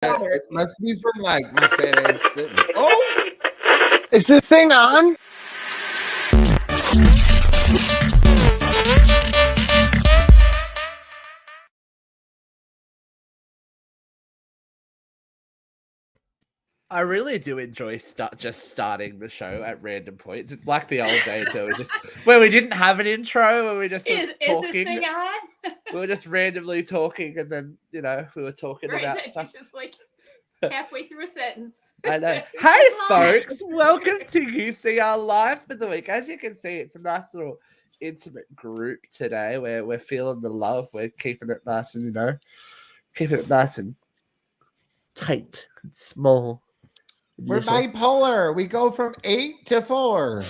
It must be from like my fat ass sitting. Oh, Is this thing on? I really do enjoy starting the show at random points. It's like the old days where we didn't have an intro, where we just were talking. Is this thing on? We were just randomly talking, and then we were talking Right, about then stuff. you're just like halfway through a sentence. I know. Hey, folks! Welcome to UCR Live for the week. As you can see, it's a nice little intimate group today. Where we're feeling the love. We're keeping it nice and keeping it nice and tight and small. we're bipolar. We go from 8 to 4.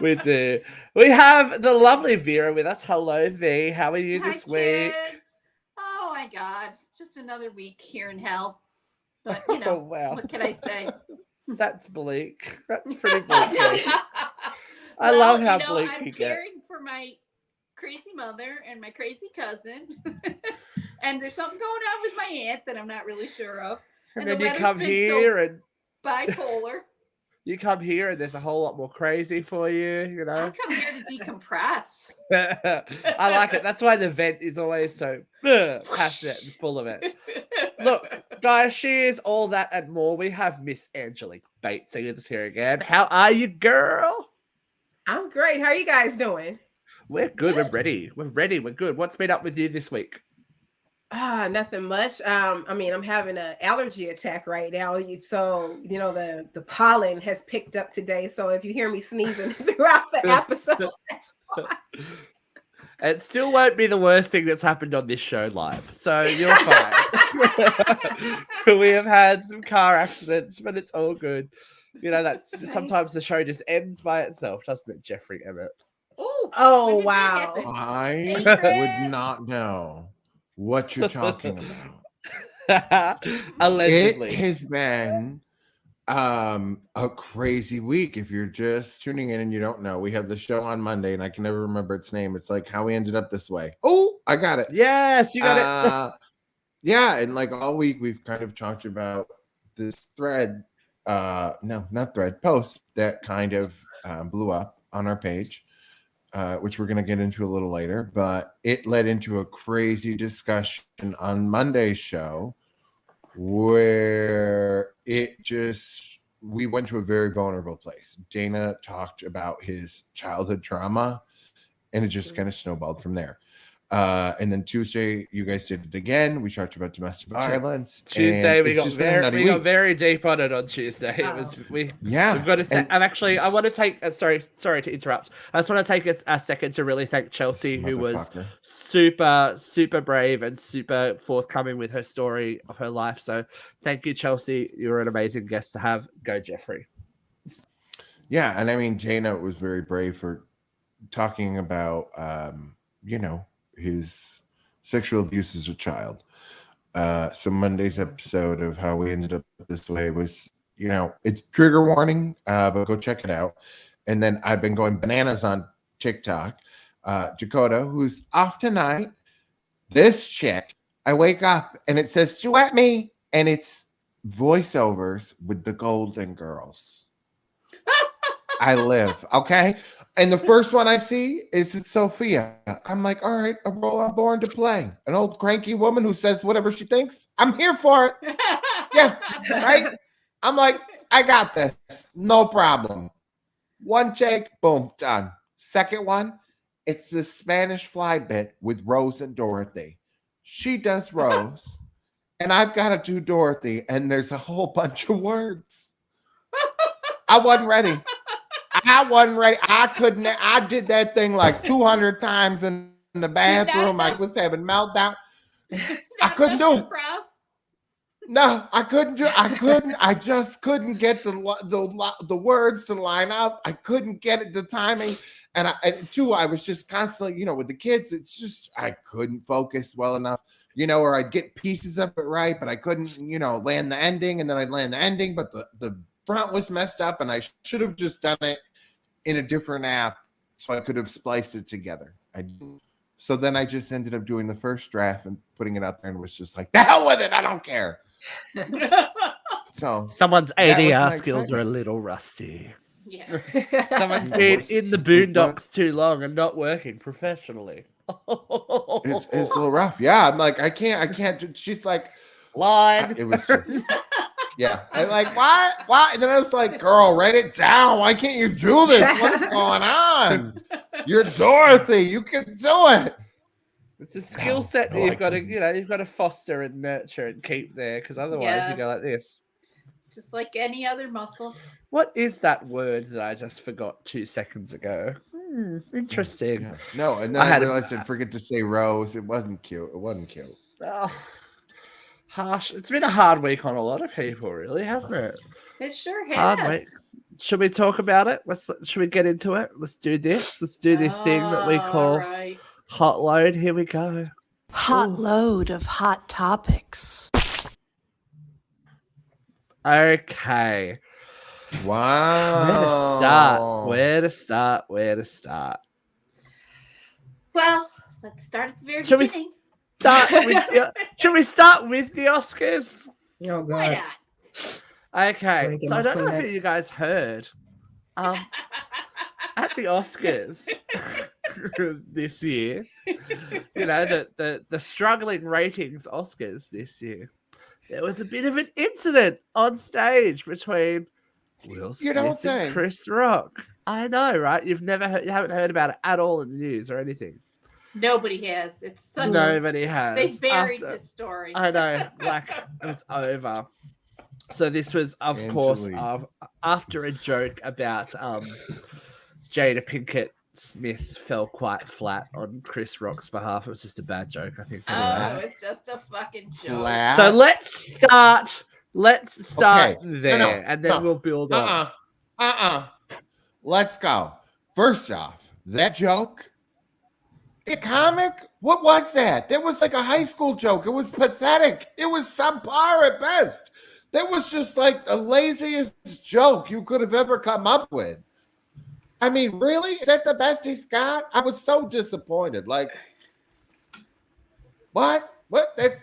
We do. We have the lovely Vera with us. Hello, V. How are you this week? Kids. Oh my God. It's just another week here in hell. But Oh, wow. What can I say? That's bleak. That's pretty bleak. I love how bleak I'm you get. caring for my crazy mother and my crazy cousin. And there's something going on with my aunt that I'm not really sure of. And then you come here and bipolar. You come here and there's a whole lot more crazy for you, I come here to decompress. I like it. That's why the vent is always so passionate and full of it. Look, guys, she is all that and more. We have Miss Angelique Bates here again. How are you, girl? I'm great. How are you guys doing? We're good. We're ready. We're ready. We're good. What's been up with you this week? Nothing much. I'm having an allergy attack right now. So, the pollen has picked up today. So if you hear me sneezing throughout the episode, that's why. It still won't be the worst thing that's happened on this show live. So you're fine. We have had some car accidents, but it's all good. That's Nice. Sometimes the show just ends by itself, doesn't it, Jeffrey Emmett? Oh, wow. I would not know what you're talking about. Allegedly. It has been a crazy week. If you're just tuning in and you don't know, we have the show on Monday and I can never remember its name. It's like how we ended up this way. Oh, I got it. Yes, you got it. Yeah, and like all week we've kind of talked about this thread. No, not thread, post that kind of blew up on our page. Which we're going to get into a little later, but it led into a crazy discussion on Monday's show where we went to a very vulnerable place. Dana talked about his childhood trauma and it just kind of snowballed from there. And then Tuesday, you guys did it again. We talked about domestic violence. Tuesday, we got very deep on it on Tuesday. We've got to. I want to take. Sorry to interrupt. I just want to take a second to really thank Chelsea, who was super brave and super forthcoming with her story of her life. So thank you, Chelsea. You were an amazing guest to have. Go, Jeffrey. Yeah, and I mean Dana was very brave for talking about, his sexual abuse as a child. So Monday's episode of how we ended up this way was, it's trigger warning, but go check it out. And then I've been going bananas on TikTok. Dakota, who's off tonight, this chick, I wake up and it says, "Sweat me," and it's voiceovers with the Golden Girls. I live, okay? And the first one I see is it's Sophia. I'm like, all right, a role I'm born to play. An old cranky woman who says whatever she thinks. I'm here for it. Yeah, right? I'm like, I got this. No problem. One take, boom, done. Second one, it's the Spanish fly bit with Rose and Dorothy. She does Rose, and I've got to do Dorothy, and there's a whole bunch of words. I wasn't ready. I couldn't. I did that thing like 200 times in the bathroom. I was having meltdown. I couldn't do it. No, I couldn't do it. I just couldn't get the words to line up. I couldn't get it, the timing. And I was just constantly, with the kids, it's just, I couldn't focus well enough, or I'd get pieces of it right, but I couldn't, land the ending, and then I'd land the ending, but the front was messed up, and I should have just done it in a different app so I could have spliced it together. I didn't So then I just ended up doing the first draft and putting it out there and was just like, the hell with it. I don't care. So someone's ADR skills are a little rusty. Yeah. Someone's been in the boondocks too long and not working professionally. It's a little rough. Yeah, I'm like, I can't. She's like, line. It was just, yeah. I'm like, what? And then I was like, girl, write it down. Why can't you do this? What is going on? You're Dorothy. You can do it. It's a skill set that you've got to foster and nurture and keep there, because otherwise you go like this. Just like any other muscle. What is that word that I just forgot 2 seconds ago? Interesting. Yeah. No, and then I realized I forget to say rose. It wasn't cute. Oh, harsh. It's been a hard week on a lot of people, really, hasn't it? It sure has. Hard week. Should we talk about it? Should we get into it? Let's do this. Let's do this thing that we call Hot Load. Here we go. Hot load of hot topics. Okay. Wow. Where to start? Well, let's start at the very Should beginning. Should we start with the Oscars? Oh, God. Why not? Okay. So I don't know if you guys heard. At the Oscars this year, the struggling ratings Oscars this year, there was a bit of an incident on stage between Will Smith and Chris Rock. I know, right? You haven't heard about it at all in the news or anything. Nobody has. It's such Nobody has. They buried the story. I know, like it was over. So this was, of course, after a joke about Jada Pinkett Smith fell quite flat on Chris Rock's behalf. It was just a bad joke, I think. It's just a fucking joke. Flat. So let's start there, and then we'll build on. Let's go. First off, that joke, a comic, what was that? That was like a high school joke. It was pathetic. It was subpar at best. That was just like the laziest joke you could have ever come up with. I mean, really? Is that the best he's got? I was so disappointed. Like, what? That's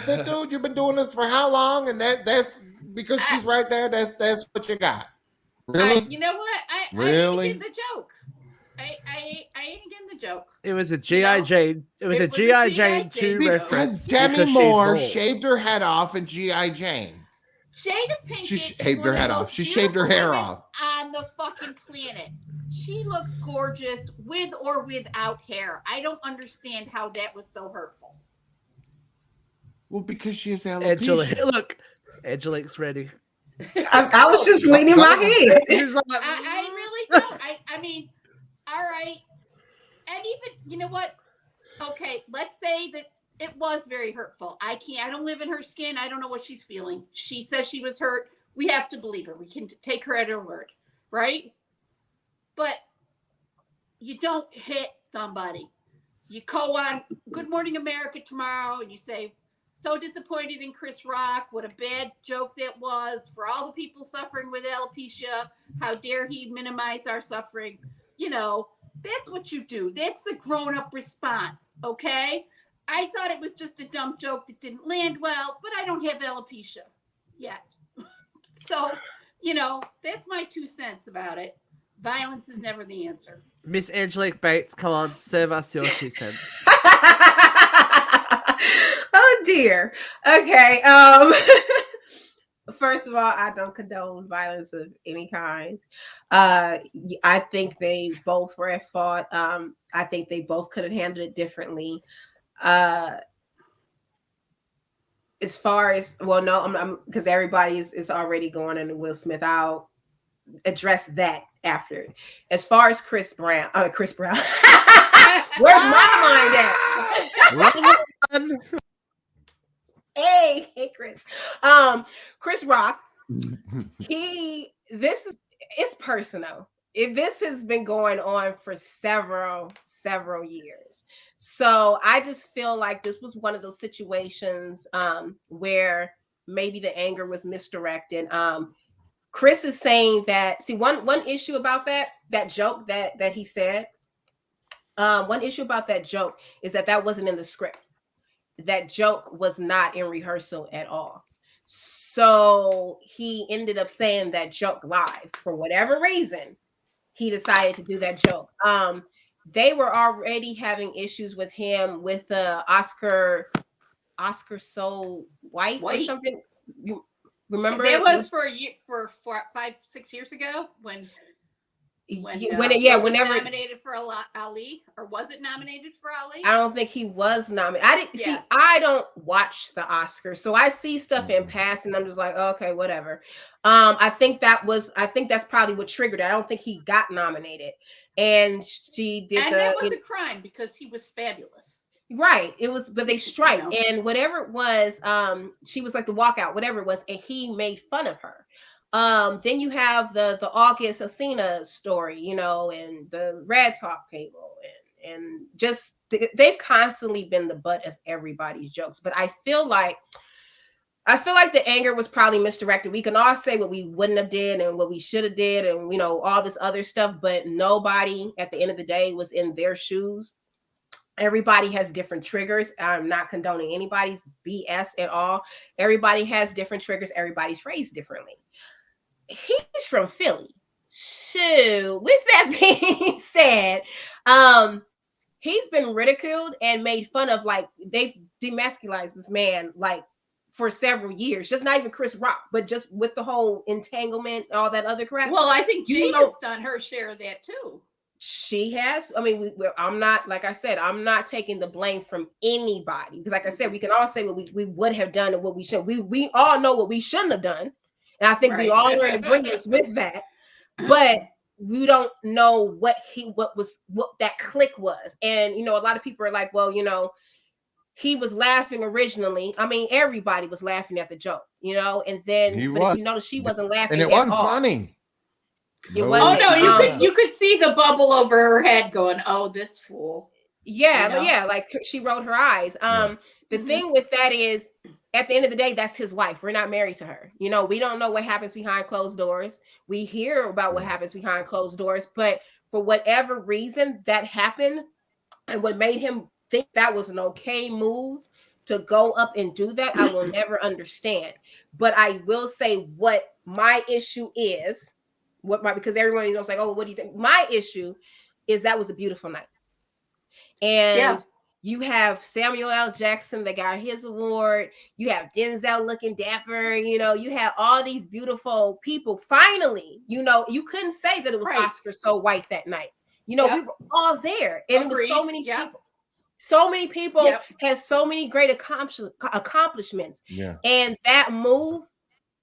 it, dude? You've been doing this for how long? And that's because she's right there. That's what you got. Really? You know what? I really didn't get the joke. I didn't get the joke. It was a G.I. Jane. It was a G.I. Jane 2 reference. Because Demi Moore shaved her head off in G.I. Jane. Jada Pinkett. She shaved her head off. She shaved her hair off. On the fucking planet. She looks gorgeous with or without hair. I don't understand how that was so hurtful. Well, because she has alopecia. Look, Angelique's ready. I was just leaning my head. I really don't. I mean, all right. And even, you know what? Okay, let's say that it was very hurtful. I don't live in her skin. I don't know what she's feeling. She says she was hurt. We have to believe her. We can take her at her word, right? But you don't hit somebody. You go on Good Morning America tomorrow and you say, so disappointed in Chris Rock. What a bad joke that was for all the people suffering with alopecia. How dare he minimize our suffering? You know, that's what you do. That's a grown-up response, okay? I thought it was just a dumb joke that didn't land well, but I don't have alopecia yet. So, you know, that's my 2 cents about it. Violence is never the answer. Miss Angelique Bates, come on, serve us your 2 cents. Oh dear. Okay. First of all, I don't condone violence of any kind. I think they both were at fault. I think they both could have handled it differently. As far as I'm because everybody is already going into Will Smith. I'll address that after. As far as Chris Brown, where's my mind at? Hey, Chris. Chris Rock. It's personal. This has been going on for several years. So I just feel like this was one of those situations where maybe the anger was misdirected. Chris is saying that, one issue about that joke that he said, One issue about that joke is that wasn't in the script. That joke was not in rehearsal at all. So he ended up saying that joke live for whatever reason. He decided to do that joke. They were already having issues with him with Oscar So White or something. You remember? That was for 5-6 years ago when whenever nominated for Ali, or was it nominated for Ali? I don't think he was nominated. I didn't see. I don't watch the Oscars, so I see stuff in passing. I'm just like, okay, whatever. I think that's probably what triggered it. I don't think he got nominated, and she did. And that was a crime because he was fabulous. Right. It was, but they strike and whatever it was, she was like the walkout, whatever it was, and he made fun of her. Then you have the August Alsina story, and the Red Talk cable, and just they've constantly been the butt of everybody's jokes. But I feel like the anger was probably misdirected. We can all say what we wouldn't have did and what we should have did, and all this other stuff, but nobody at the end of the day was in their shoes. Everybody has different triggers. I'm not condoning anybody's BS at all. Everybody has different triggers. Everybody's raised differently. He's from Philly. So with that being said, he's been ridiculed and made fun of. Like, they've demasculized this man like for several years. Just not even Chris Rock, but just with the whole entanglement and all that other crap. Well, I think Jada's done her share of that too. She has. I mean, I'm not, like I said, I'm not taking the blame from anybody, because like I said, we can all say what we would have done and what we should. We all know what we shouldn't have done, and I think we all are in agreement with that. But we don't know what that click was. And a lot of people are like, well, he was laughing originally. I mean, everybody was laughing at the joke, and then if you notice, she wasn't laughing, and it wasn't funny. It wasn't. Oh no, you could see the bubble over her head going, "Oh, this fool." Yeah, like she rolled her eyes. The thing with that is, at the end of the day, that's his wife. We're not married to her. We don't know what happens behind closed doors. We hear about what happens behind closed doors, but for whatever reason that happened, and what made him think that was an okay move to go up and do that, I will never understand. But I will say what my issue is. Because everyone is like, oh, what do you think? My issue is that was a beautiful night. And you have Samuel L. Jackson that got his award. You have Denzel looking dapper. You have all these beautiful people. Finally, you couldn't say that it was Oscar So White that night. We were all there. And it was so many people. So many people had so many great accomplishments. Yeah. And that move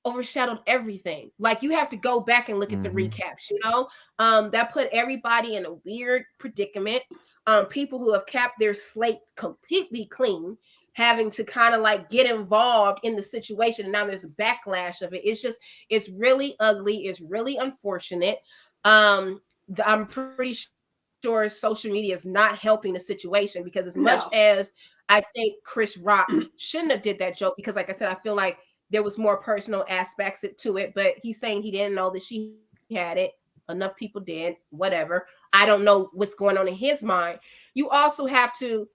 overshadowed everything. Like, you have to go back and look at the recaps, that put everybody in a weird predicament. People who have kept their slate completely clean, having to kind of like get involved in the situation, and now there's a backlash of it. It's really ugly. It's really unfortunate. I'm pretty sure social media is not helping the situation, because as much as I think Chris Rock shouldn't have did that joke, because like I said, I feel like there was more personal aspects to it, but he's saying he didn't know that she had it. Enough people did, whatever. I don't know what's going on in his mind. You also have to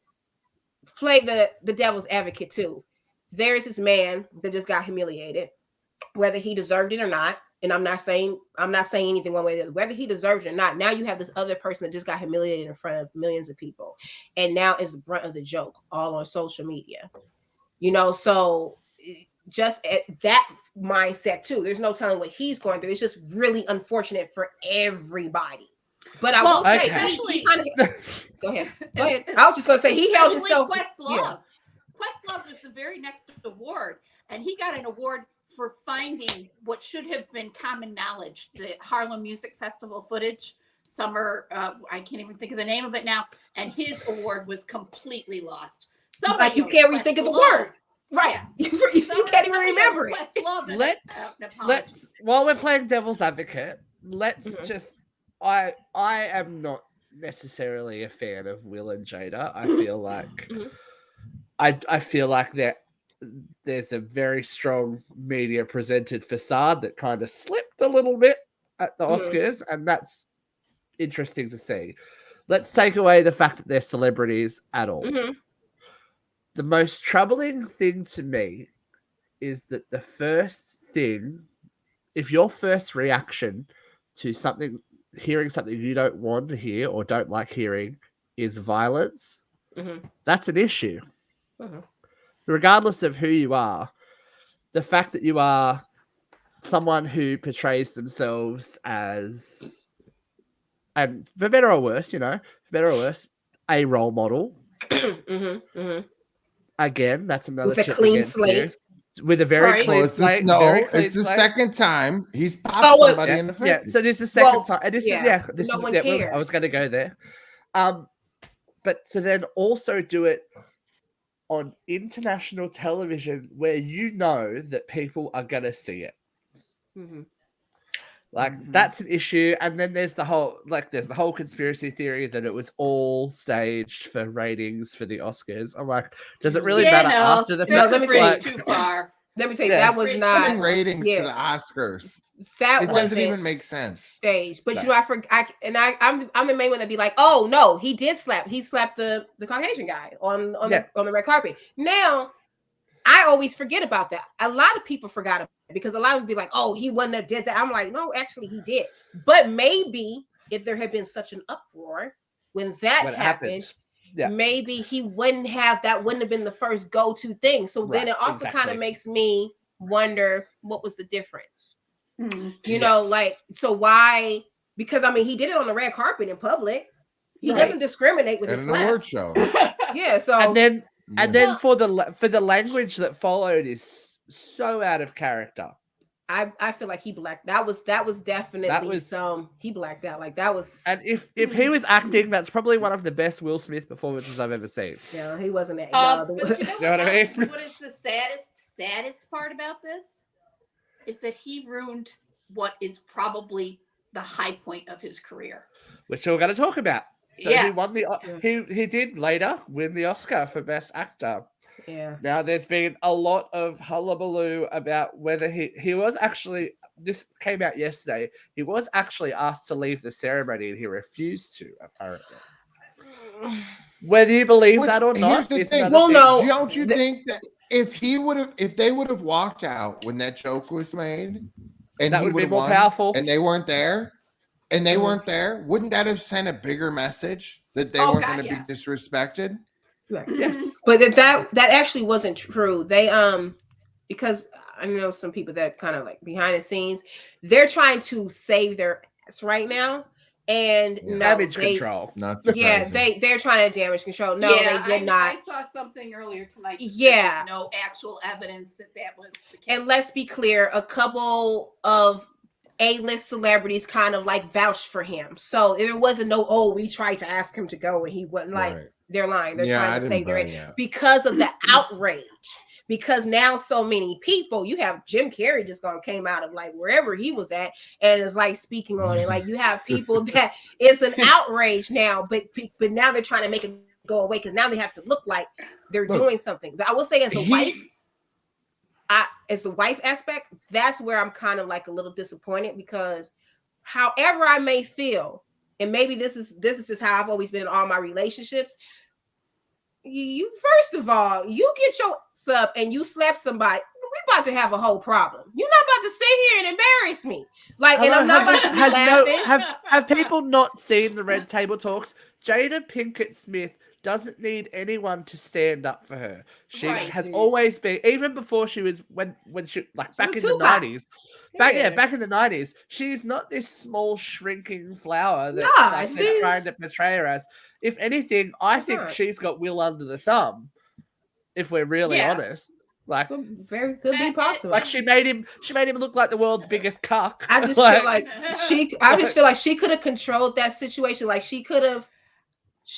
play the devil's advocate too. There's this man that just got humiliated, whether he deserved it or not. And I'm not saying anything one way or the other, whether he deserved it or not. Now you have this other person that just got humiliated in front of millions of people. And now is the brunt of the joke all on social media. So just at that mindset too. There's no telling what he's going through. It's just really unfortunate for everybody. But I will say, he kind of go ahead. I was just going to say, he held himself. Questlove was the very next award, and he got an award for finding what should have been common knowledge: the Harlem Music Festival footage. Summer, I can't even think of the name of it now, and his award was completely lost. Like, you can't even think of the word. Right. You can't even remember it. Let's while we're playing devil's advocate, let's just I am not necessarily a fan of Will and Jada. I feel like I feel like there's a very strong media presented facade that kind of slipped a little bit at the Oscars, and that's interesting to see. let's take away the fact that they're celebrities at all. Mm-hmm. The most troubling thing to me is that the first thing, if your first reaction to something, hearing something you don't want to hear or don't like hearing, is violence, that's an issue. Regardless of who you are, the fact that you are someone who portrays themselves as, and for better or worse, a role model. Again, that's another with a clean slate. With a very clean slate. It's the second time he's popped somebody in the face. Yeah, so this is the second time. And cares. I was going to go there. But to then also do it on international television where you know that people are going to see it. That's an issue. And then there's the whole conspiracy theory that it was all staged for ratings for the Oscars. I'm like, does it really matter after the fact? No, let me too far. Let me tell you, that was not ratings to the Oscars. That doesn't even make sense. Stage, but I'm the main one that be like, oh no, he did slap. He slapped the Caucasian guy on the red carpet. Now, I always forget about that. A lot of people forgot about it because a lot would be like, oh, he wouldn't have did that. I'm like, no, actually he did. But maybe if there had been such an uproar when that happened, maybe he wouldn't have been the first go-to thing. So then it also kind of makes me wonder what was the difference. You know, like, so why? Because I mean, he did it on the red carpet in public. He doesn't discriminate with his an award show. Yeah, so and then for the language that followed is so out of character. I feel like he blacked. That was definitely he blacked out. Like that was. And if he was acting, that's probably one of the best Will Smith performances I've ever seen. Yeah, he wasn't. But you know what I mean? What is the saddest part about this? Is that he ruined what is probably the high point of his career, which we're going to talk about. So he won he did later win the Oscar for Best Actor. Yeah. Now there's been a lot of hullabaloo about whether he was actually, this came out yesterday, he was actually asked to leave the ceremony and he refused to, apparently. Whether you believe that or not, here's the thing. Well, no. Don't you think that if they would have walked out when that joke was made, and that would be more powerful, and they weren't there, wouldn't that have sent a bigger message that they weren't going to be disrespected? Yes, but that actually wasn't true. They because I know some people that kind of like behind the scenes, they're trying to save their ass right now. And damage control. Not surprising. They're trying to damage control. No, they did not. I saw something earlier tonight. Yeah, no actual evidence that was the case. And let's be clear, a couple of A-list celebrities kind of like vouched for him, so there wasn't we tried to ask him to go and he wouldn't. Like they're lying. They're trying to save their because of the outrage. Because now so many people, you have Jim Carrey just came out of like wherever he was at and is like speaking on it. Like you have people that it's an outrage now, but now they're trying to make it go away because now they have to look like they're doing something. But I will say as a wife aspect, that's where I'm kind of like a little disappointed because however I may feel, and maybe this is just how I've always been in all my relationships. You first of all, you get your sub and you slap somebody, we about to have a whole problem. You're not about to sit here and embarrass me. Like, and I'm not about to be laughing. Have people not seen the Red Table Talks? Jada Pinkett Smith doesn't need anyone to stand up for her. She has always been, even before she was when she like back in the 90s. Back in the 90s, she's not this small shrinking flower that they're trying to portray her as. If anything, I think she's got Will under the thumb. If we're really honest, like very could be possible. Like she made him look like the world's biggest cuck. I just feel like she could have controlled that situation. Like she could have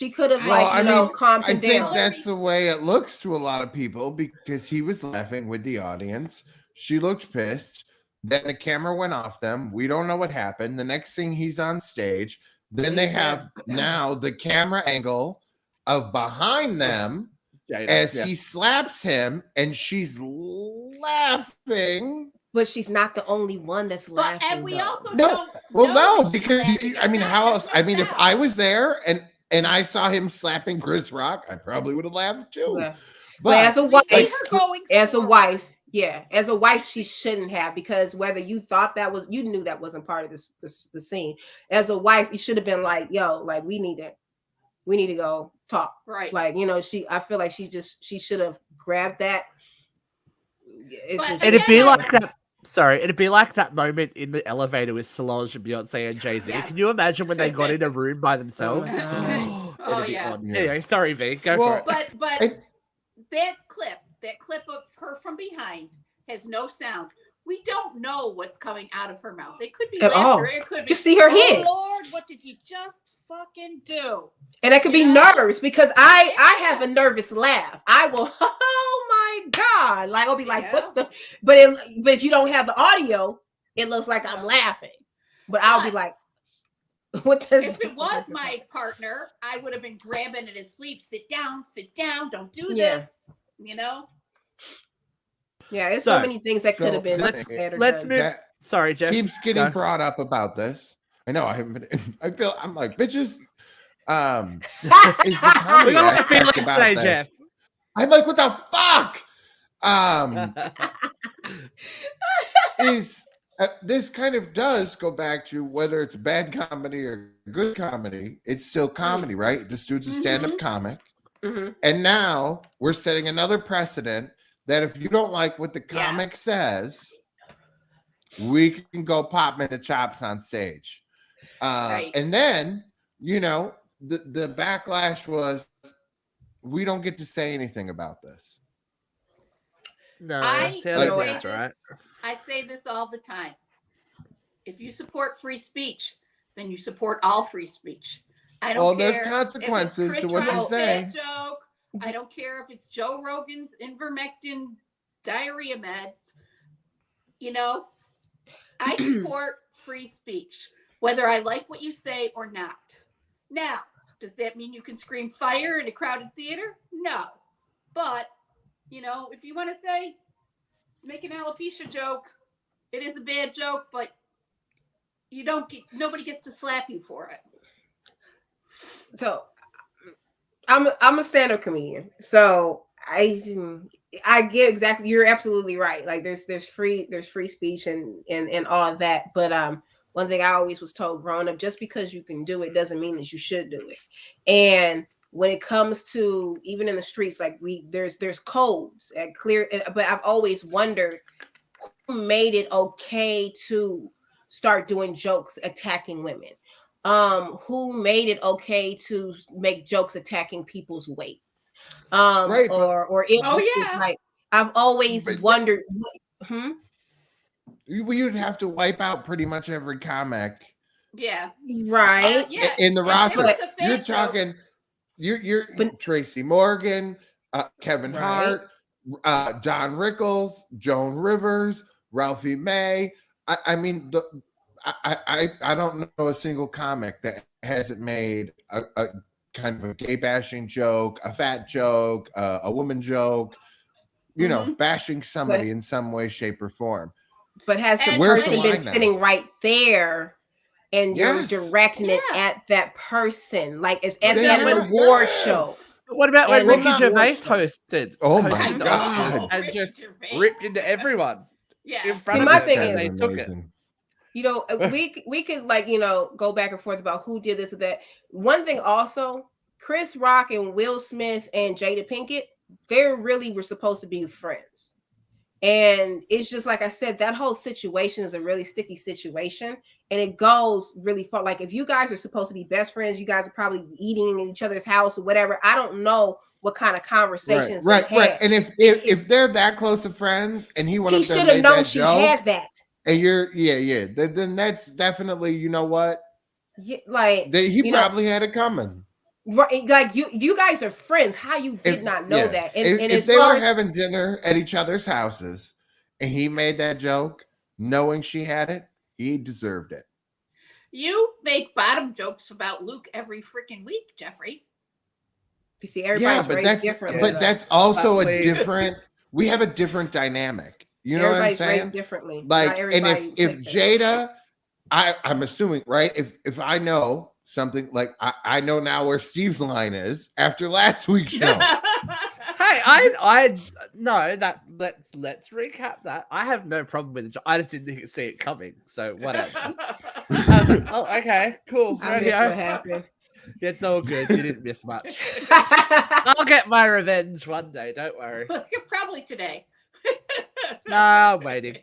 calmed him down. I think that's the way it looks to a lot of people because he was laughing with the audience. She looked pissed. Then the camera went off them. We don't know what happened. The next thing he's on stage. Then they have now the camera angle of behind them as he slaps him and she's laughing. But she's not the only one that's laughing. And we also no, because I mean, how else? I mean, if I was there and and I saw him slapping Chris Rock, I probably would have laughed too. Yeah. But as a wife, as a wife, she shouldn't have, because whether you thought that was, you knew that wasn't part of the scene. As a wife, you should have been like, yo, like we need to go talk. Right. Like, I feel like she should have grabbed that. It'd be like that. Sorry, it'd be like that moment in the elevator with Solange and Beyonce and Jay-Z. Yes. Can you imagine when they got in a room by themselves? Anyway, sorry, V. Go for it. But that clip of her from behind has no sound. We don't know what's coming out of her mouth. It could be laughter. It could be just see her head. Lord, what did he just fucking do? And that could be nerves, because I have a nervous laugh. I will, oh my God. Like, I'll be like, what the, but if you don't have the audio, it looks like I'm laughing. But I'll be like, what does if it was my partner, I would have been grabbing at his sleeve. Sit down, don't do this. Yeah, it's so many things that could have been said. Let's move. Sorry, Jeff. Keeps getting brought up about this. I know. I'm like, bitches. Is the comedy aspect about this? Jeff. I'm like, what the fuck? This kind of does go back to whether it's bad comedy or good comedy. It's still comedy, right? This dude's a stand-up comic. Mm-hmm. And now we're setting another precedent that if you don't like what the comic says, we can go pop him in the chops on stage. And then, the backlash was, we don't get to say anything about this. No, I right. say this all the time. If you support free speech, then you support all free speech. I don't care. There's consequences to what you say. Joke. I don't care if it's Joe Rogan's ivermectin diarrhea meds. I support free speech, whether I like what you say or not. Now, does that mean you can scream fire in a crowded theater? No. But, if you want to say, make an alopecia joke, it is a bad joke, but nobody gets to slap you for it. So I'm a stand-up comedian. So I get exactly, you're absolutely right. Like there's free speech and all of that. But one thing I always was told growing up, just because you can do it doesn't mean that you should do it. And when it comes to even in the streets, like there's codes and clear, but I've always wondered who made it okay to start doing jokes attacking women. Who made it okay to make jokes attacking people's weight? Right. Or like I've always wondered. You'd have to wipe out pretty much every comic. Yeah. Right. In the roster, you're talking. You're Tracy Morgan, Kevin Hart, Don Rickles, Joan Rivers, Ralphie May. I mean, I don't know a single comic that hasn't made a kind of a gay bashing joke, a fat joke, a woman joke, bashing somebody in some way, shape, or form. But has the person been sitting right there and you're directing it at that person? Like it's at the end of the award show. What about when Ricky Gervais hosted? Oh my God. And just ripped into everyone. Yeah. In front of my thing is, they took it. We could go back and forth about who did this or that. One thing also, Chris Rock and Will Smith and Jada Pinkett, they really were supposed to be friends. And it's just like I said, that whole situation is a really sticky situation. And it goes really far. Like if you guys are supposed to be best friends, you guys are probably eating in each other's house or whatever. I don't know what kind of conversations. Right. And if they're that close of friends and he should have known she had that. And you're then that's definitely, you know what? Yeah, like he probably had it coming. Right, like you guys are friends. How you did not know that? And if they were having dinner at each other's houses and he made that joke, knowing she had it, he deserved it. You make bottom jokes about Luke every freaking week, Jeffrey. You see, everybody's raised differently. But that's also a different. We have a different dynamic. You know what I'm saying? Raised differently. Like, and if Jada, I'm assuming, right? If I know something like I know now where Steve's line is after last week's show. Hey, I no that let's recap that. I have no problem with it. I just didn't see it coming. So what else? Oh, okay, cool. I missed what happened. It's all good. You didn't miss much. I'll get my revenge one day. Don't worry. Probably today. No, I'm waiting.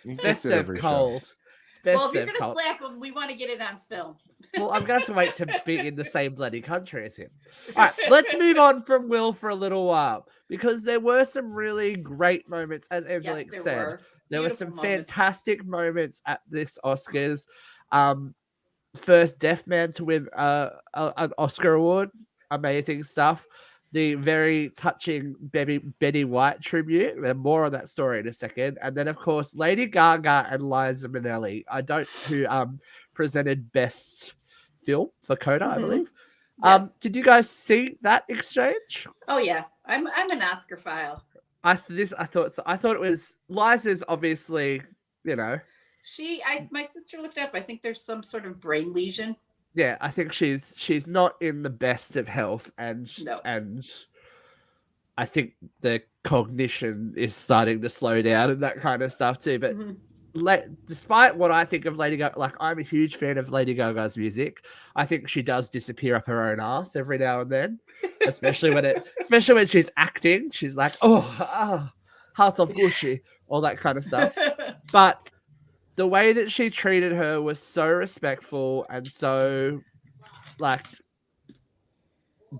He It's gets best it served every cold. show. It's best Well, if you're served gonna cold. slap him, we want to get it on film. Well, I'm gonna have to wait to be in the same bloody country as him. All right, let's move on from Will for a little while because there were some really great moments, as Angelique Yes, said. There were some Beautiful moments. fantastic moments at this Oscars. First deaf man to win an Oscar award. Amazing stuff. The very touching Betty White tribute. And more on that story in a second. And then, of course, Lady Gaga and Liza Minnelli. Who presented Best Film for Coda, I believe. Yep. Did you guys see that exchange? Oh yeah, I'm an Oscar file. I thought so. I thought it was Liza's obviously, My sister looked up. I think there's some sort of brain lesion. yeah, I think she's not in the best of health, and No. and I think the cognition is starting to slow down and that kind of stuff too. But despite what I think of Lady Gaga, like I'm a huge fan of Lady Gaga's music. I think she does disappear up her own ass every now and then, especially when she's acting. She's like, House of Gucci, all that kind of stuff. But the way that she treated her was so respectful and so like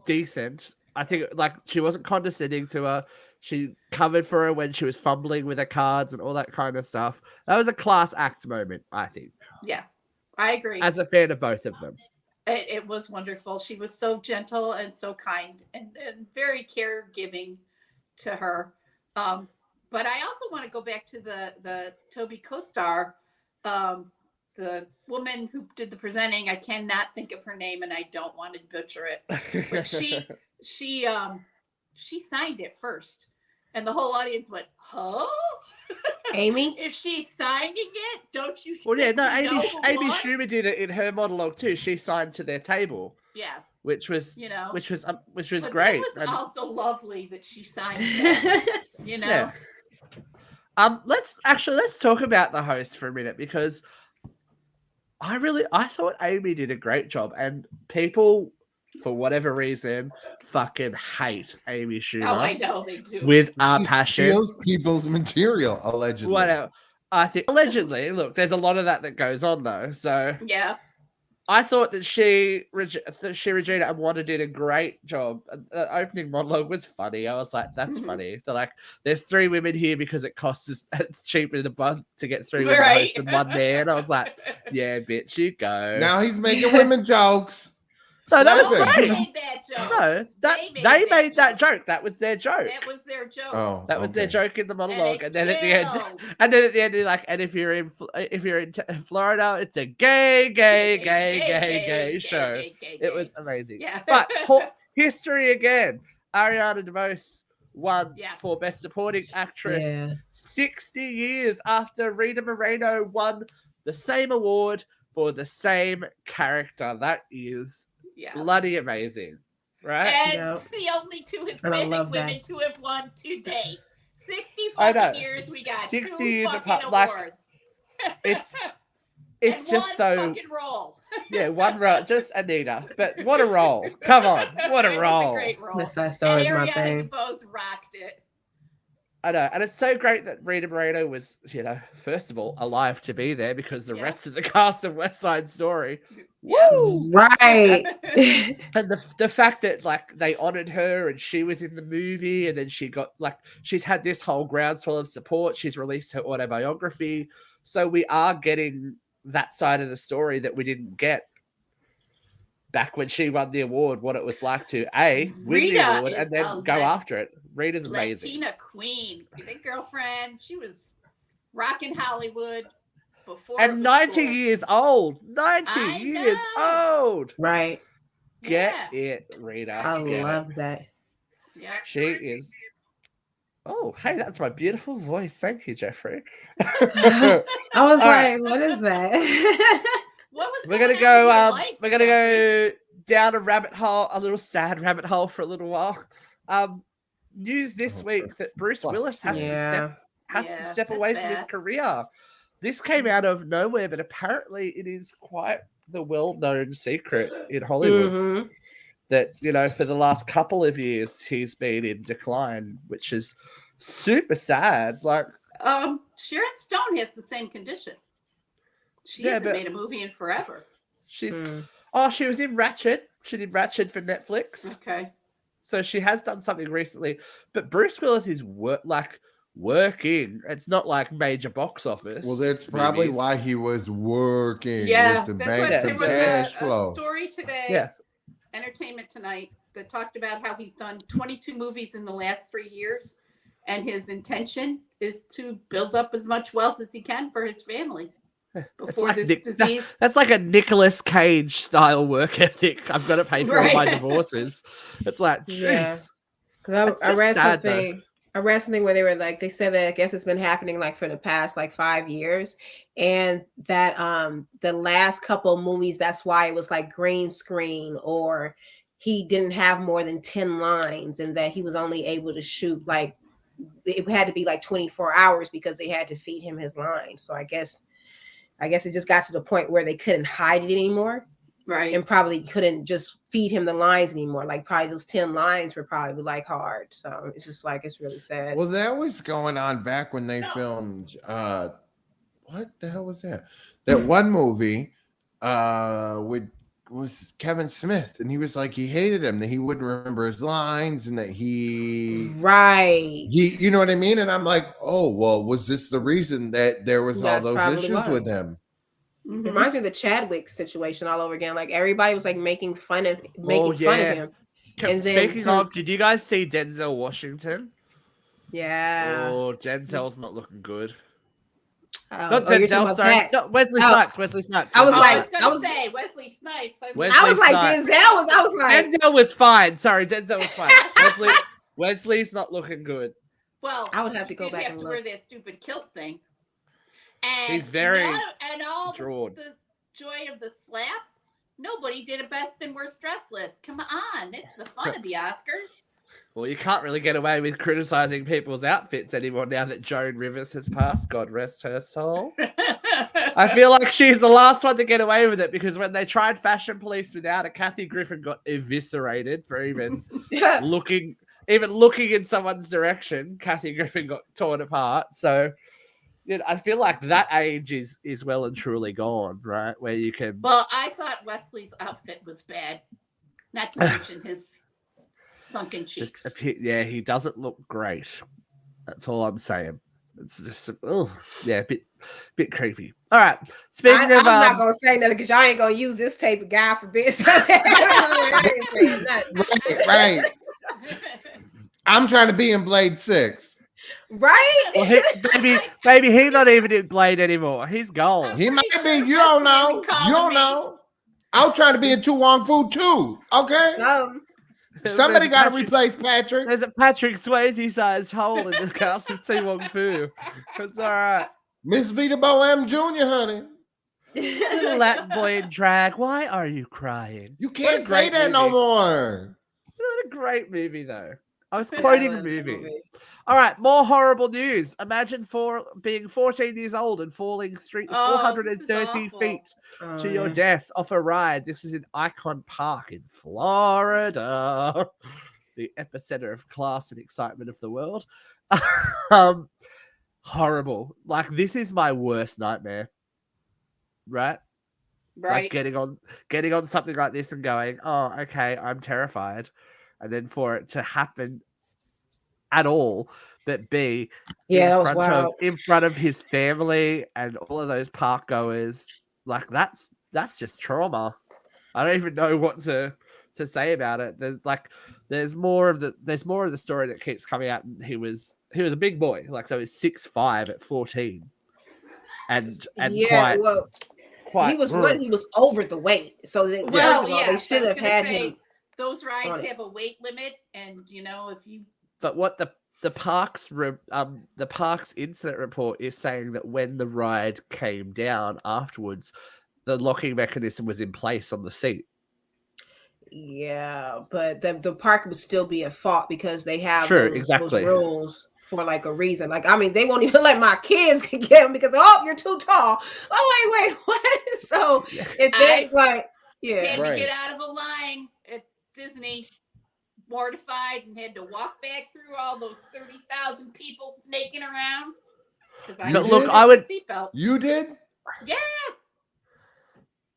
decent. I think like she wasn't condescending to her. She covered for her when she was fumbling with her cards and all that kind of stuff. That was a class act moment, I think. Yeah, I agree. As a fan of both of them. It was wonderful. She was so gentle and so kind and very caregiving to her. But I also want to go back to the Toby co-star, the woman who did the presenting. I cannot think of her name and I don't want to butcher it. But she signed it first. And the whole audience went, huh? Amy? If she's signing it, don't you? Well, yeah, no, think we know Amy what? Schumer did it in her monologue too. She signed to their table. Yes. Which was But great. It was also lovely that she signed that, Yeah. Let's talk about the host for a minute because I thought Amy did a great job and people for whatever reason fucking hate Amy Schumer. Oh, I know they do. With She passion. steals people's material, allegedly. Whatever. I think allegedly, look, there's a lot of that goes on though. So Yeah. I thought that Regina and Wanda did a great job. The opening monologue was funny. I was like, that's funny. They're like, there's 3 women here because it's cheaper to get 3 women hosts than 1 man. I was like, yeah, bitch, you go. Now he's making women jokes. No, that was Slapping. great. They made that joke. No, they made that joke. That was their joke. That was their joke. Oh, That was their joke in the monologue, it and then at the end, killed. they're like, and if you're in Florida, it's a gay show. It was amazing. Yeah. But history again. Ariana DeVos won for Best Supporting Actress 60 years after Rita Moreno won the same award for the same character. That is bloody amazing, right? And the only 2 Hispanic women to have won to date. 60 fucking years we got 60 2 years fucking apart. awards. It's and just one so fucking role. yeah, one role, just Anita. But what a role! Come on, what a It was role! a great role. West Side Story is my Ariana thing. DeBose rocked it. I know, and it's so great that Rita Moreno was, first of all, alive to be there because the rest of the cast of West Side Story, woo, right? And the fact that like they honored her and she was in the movie, and then she got she's had this whole groundswell of support. She's released her autobiography, so we are getting that side of the story that we didn't get back when she won the award, what it was like to win the award and then go after it. Rita's amazing. Latina queen. You think girlfriend? She was rocking Hollywood before. And 90 years old. 90 years old. Right. Get it, Rita. I love that. Yeah. She is. Oh, hey, that's my beautiful voice. Thank you, Jeffrey. I was like, what is that? What was We're going gonna on go. with your lights, We're gonna Jeffrey? go down a rabbit hole, a little sad rabbit hole for a little while. News this week that Bruce Willis has to step away from his career. This came out of nowhere, but apparently it is quite the well-known secret in Hollywood that, you know, for the last couple of years he's been in decline, which is super sad. Like, Sharon Stone has the same condition. She hasn't made a movie in forever. She was in Ratchet. She did Ratchet for Netflix. Okay. So she has done something recently, but Bruce Willis is working. It's not like major box office. Well, that's probably why he was working. Yeah, was to bank some there cash was flow. a story today, Entertainment Tonight, that talked about how he's done 22 movies in the last 3 years, and his intention is to build up as much wealth as he can for his family before this disease. That's like a Nicolas Cage style work ethic. I've got to pay for all my divorces. It's like, jeez. Because I read something where they said that I guess it's been happening like for the past like 5 years, and that the last couple movies, that's why it was like green screen, or he didn't have more than 10 lines, and that he was only able to shoot like it had to be like 24 hours because they had to feed him his lines. So I guess it just got to the point where they couldn't hide it anymore. Right. And probably couldn't just feed him the lines anymore. Like probably those 10 lines were probably like hard. So it's just like, it's really sad. Well, that was going on back when they filmed, what the hell was that? That one movie was Kevin Smith. And he was like, he hated him, that he wouldn't remember his lines, and that you know what I mean? And I'm like, oh, well, was this the reason that there was all those issues with him? Mm-hmm. Reminds me of the Chadwick situation all over again. Like everybody was like making fun of him. And speaking of, did you guys see Denzel Washington? Yeah. Oh, Denzel's not looking good. Not Denzel, sorry. No, Wesley Snipes. Wesley Snipes. I was say Wesley Snipes. I was like Denzel. I was like Denzel was fine. Sorry, Denzel was fine. Wesley's not looking good. Well, I would have to go back and look. wear that stupid kilt thing. And he's very and all drawn. The joy of the slap. Nobody did a best and worst dress list. Come on, it's the fun of the Oscars. Well, you can't really get away with criticizing people's outfits anymore now that Joan Rivers has passed. God rest her soul. I feel like she's the last one to get away with it, because when they tried Fashion Police without her, Kathy Griffin got eviscerated for even looking in someone's direction. Kathy Griffin got torn apart. So, you know, I feel like that age is well and truly gone, right? Where you can. Well, I thought Wesley's outfit was bad, not to mention his sunken cheeks. He doesn't look great. That's all I'm saying. It's just a bit creepy. All right. Speaking of, I'm not gonna say nothing because y'all ain't gonna use this tape of guy for business. right. I'm trying to be in Blade 6. Right? Well, maybe he's not even in Blade anymore. He's gone. He might be. You don't know. You don't know. I'm trying to be in Tu Wong Fu too. Okay. Somebody got to replace Patrick. There's a Patrick Swayze-sized hole in the cast of Tu Wong Fu. It's all right. Miss Vita Bohem Jr., honey. Little Latin boy in drag. Why are you crying? You can't say that no more. What a great movie, though. I was quoting a movie. All right, more horrible news. Imagine being 14 years old and falling 430 feet to your death off a ride. This is in Icon Park in Florida, the epicenter of class and excitement of the world. Horrible. Like, this is my worst nightmare. Right? Like getting on something like this and going, oh, okay, I'm terrified. And then for it to happen at all, but be in front of his family and all of those park goers, like that's just trauma. I don't even know what to say about it. There's more of the story that keeps coming out. And he was a big boy, like, so he's 6'5" at 14, and quite he was over the weight, so that they should have had him. Those rides have a weight limit, and if you. But what the park's incident report is saying that when the ride came down afterwards, the locking mechanism was in place on the seat. Yeah, but the park would still be at fault because they have those rules for like a reason. Like, I mean, they won't even let my kids get them because you're too tall. I'm like, wait, what? So if they had to get out of a line at Disney, mortified, and had to walk back through all those 30,000 people snaking around. I would. Seatbelt. You did? Yes.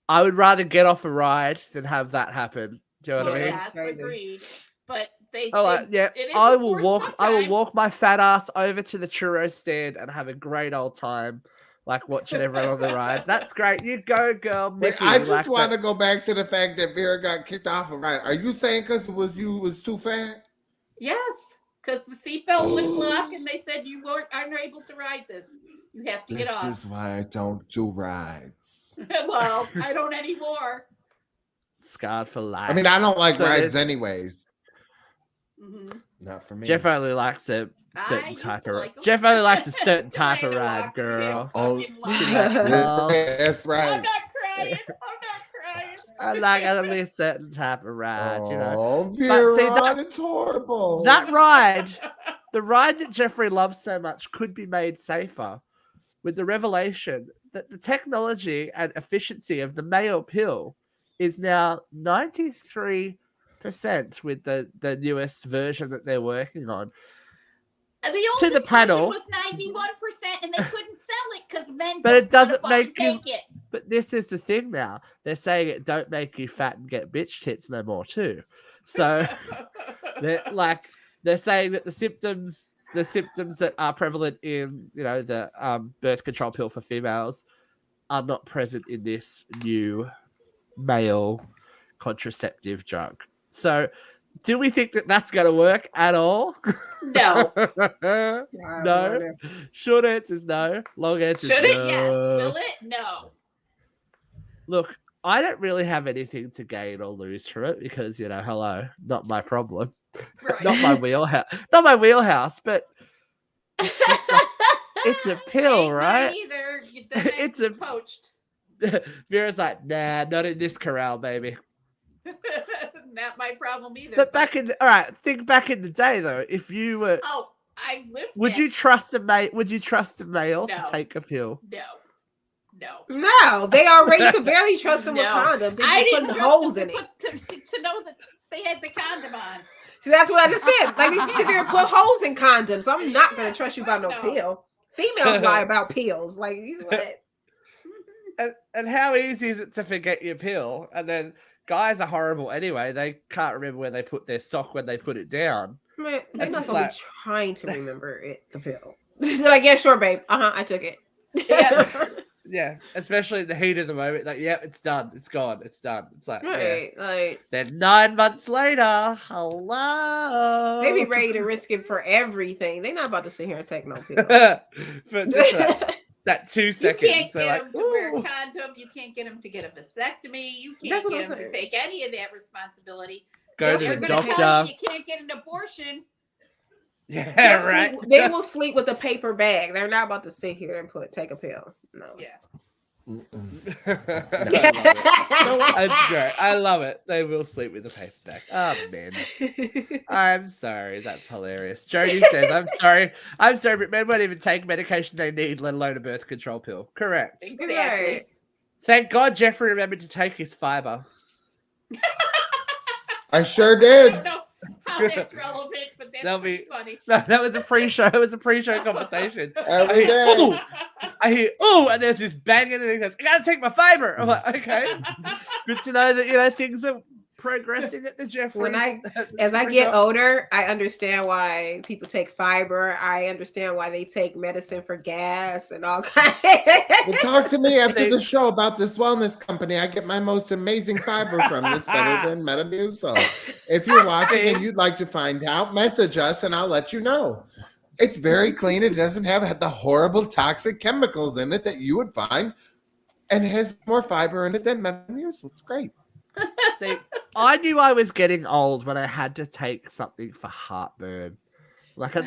I would rather get off a ride than have that happen. Do you know what I mean? Yes, agreed. But I will walk. I will walk my fat ass over to the churro stand and have a great old time, like watching everyone on the ride. That's great. You go, girl. Mickey, I just want to go back to the fact that Vera got kicked off a ride. Are you saying because you was too fat? Yes, because the seatbelt wouldn't lock, and they said you aren't able to ride this. You have to get off. This is why I don't do rides. Well, I don't anymore. Scarred for life. I mean, I don't like rides anyways. Mm-hmm. Not for me. Jeff only likes a certain type of ride. Jeff only likes a certain type of ride, girl. Oh, that's right. I'm not crying. I like only a certain type of ride, you know. Oh, Vera, it's horrible. That ride, the ride that Jeffrey loves so much, could be made safer with the revelation that the technology and efficiency of the male pill is now 93% with the newest version that they're working on. And the oldest version was 91%, and they couldn't sell it because men. But it doesn't make you. Take it. But this is the thing now. They're saying it don't make you fat and get bitch tits no more too. So they're saying that the symptoms that are prevalent in the birth control pill for females are not present in this new male contraceptive drug. So do we think that that's going to work at all? No. No. Short answer is no. Long answer is no. Should it? Yes. Will it? No. Look, I don't really have anything to gain or lose from it because, hello, not my problem. Right. Not my wheelhouse. Not my wheelhouse, but it's a pill, right? Either. It's a poached. Vera's like, nah, not in this corral, baby. Not my problem either. But think back in the day though. If you were, I lived. Would you trust a male? Would you trust a male to take a pill? No. They already could barely trust them with condoms. They were putting holes in it to know that they had the condom on. See, that's what I just said. Like, if you sit there and put holes in condoms, I'm not going to trust you about no pill. Females lie about pills. Like, you what? And how easy is it to forget your pill? And then guys are horrible anyway. They can't remember where they put their sock when they put it down. Man, they're not going to be trying to remember the pill. They're like, yeah, sure, babe. I took it. Yeah. Yeah, especially in the heat of the moment. Like, yeah, it's done. It's gone. It's done. It's like, right, yeah. Like, then 9 months later, hello. They be ready to risk it for everything. They're not about to sit here and take no pill. For just that 2 seconds. You can't get them to wear a condom. You can't get them to get a vasectomy. You can't get them to take any of that responsibility. Go to the doctor. You can't get an abortion. Yeah, right. They will sleep with a paper bag. They're not about to sit here and take a pill. No. Yeah. That's great. I love it. They will sleep with a paper bag. Oh man. I'm sorry. That's hilarious. Jody says, I'm sorry, but men won't even take medication they need, let alone a birth control pill. Correct. Exactly. Thank God Jeffrey remembered to take his fiber. I sure did. I don't know how that's relevant, but that's funny. No, that was a pre-show. It was a pre-show conversation. Every day. I hear, ooh, and there's this banging, and he goes, I gotta take my fiber. I'm like, okay. Good to know that, things are progressing at the Jeffrey. As I get older, I understand why people take fiber. I understand why they take medicine for gas and all kinds. Well, talk to me after the show about this wellness company I get my most amazing fiber from. It's better than Metamucil. If you're watching and you'd like to find out, message us and I'll let you know. It's very clean. It doesn't have the horrible toxic chemicals in it that you would find, and it has more fiber in it than Metamucil. It's great. See, I knew I was getting old when I had to take something for heartburn. I'm like,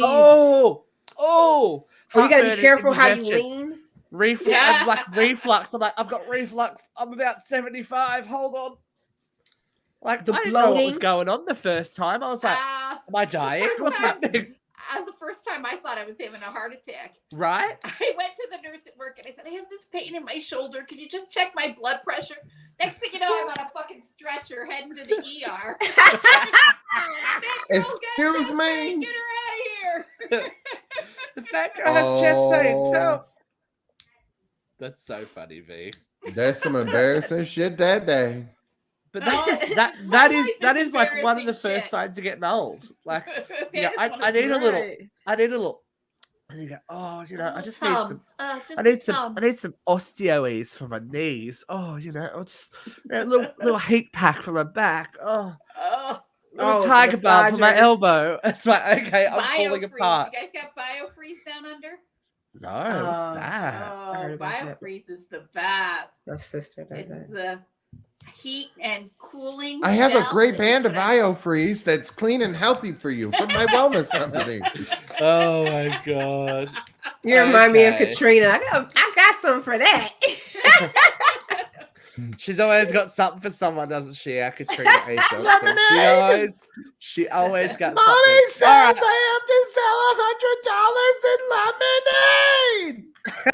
oh. Well, you gotta be careful how you lean. reflux. I'm like, I've got reflux. I'm about 75. Hold on. Like, The I didn't know what was bloating. going on the first time. I was like, am I dying? What's happening? The first time I thought I was having a heart attack. Right? I went to the nurse at work and I said, I have this pain in my shoulder. Can you just check my blood pressure? Next thing you know, I'm on a fucking stretcher heading to the ER. Excuse me? Get her out of here. The fat girl has chest pain. So that's so funny, V. There's some embarrassing shit that day. But that is like one of the first signs of getting old. Like, I need a little. And you go, oh, I just need some. I need some osteoes for my knees. Oh, or just a little heat pack for my back. Oh, little tiger balm for my elbow. It's like, okay, I'm falling apart. You guys got BioFreeze down under? No, what's that? Oh, BioFreeze is the best. My sister does It's the heat and cooling. I have a gel great that band you of put on. BioFreeze that's clean and healthy for you from my wellness company. Oh my god! You remind me of Katrina. I got something for that. She's always got something for someone, doesn't she? Our Katrina A. Johnson. She always got something. Mommy says I have to sell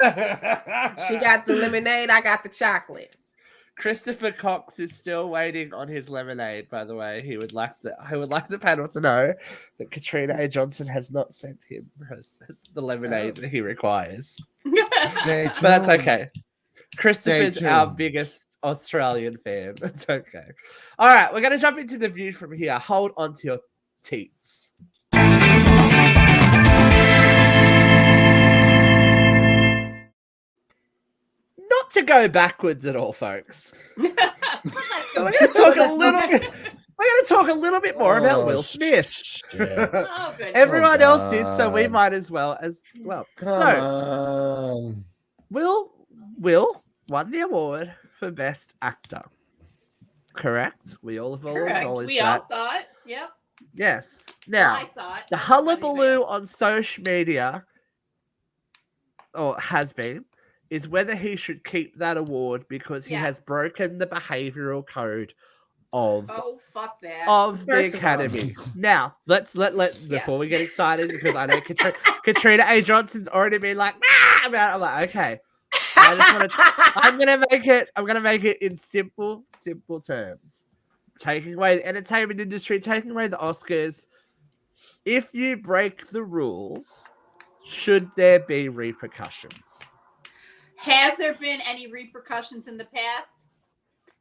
$100 in lemonade. She got the lemonade. I got the chocolate. Christopher Cox is still waiting on his lemonade, by the way. He would like the panel to know that Katrina A. Johnson has not sent him the lemonade that he requires. But that's okay. Christopher's our biggest Australian fan. That's okay. All right, we're going to jump into the view from here. Hold on to your teats. Not to go backwards at all, folks. We're going to talk a little bit more about Will Smith. Everyone else is, so we might as well Will won the award for Best Actor. Correct? We all have acknowledged We that. all saw it. Yep. Yes. Now, I saw it. the hullabaloo on social media, or has been, is whether he should keep that award because he has broken the behavioral code of fuck that. Of the Academy. Now, let's before we get excited, because I know Katrina A. Johnson's already been like, about it. I'm like, okay. I'm gonna make it in simple terms. Taking away the entertainment industry, taking away the Oscars. If you break the rules, should there be repercussions? Has there been any repercussions in the past?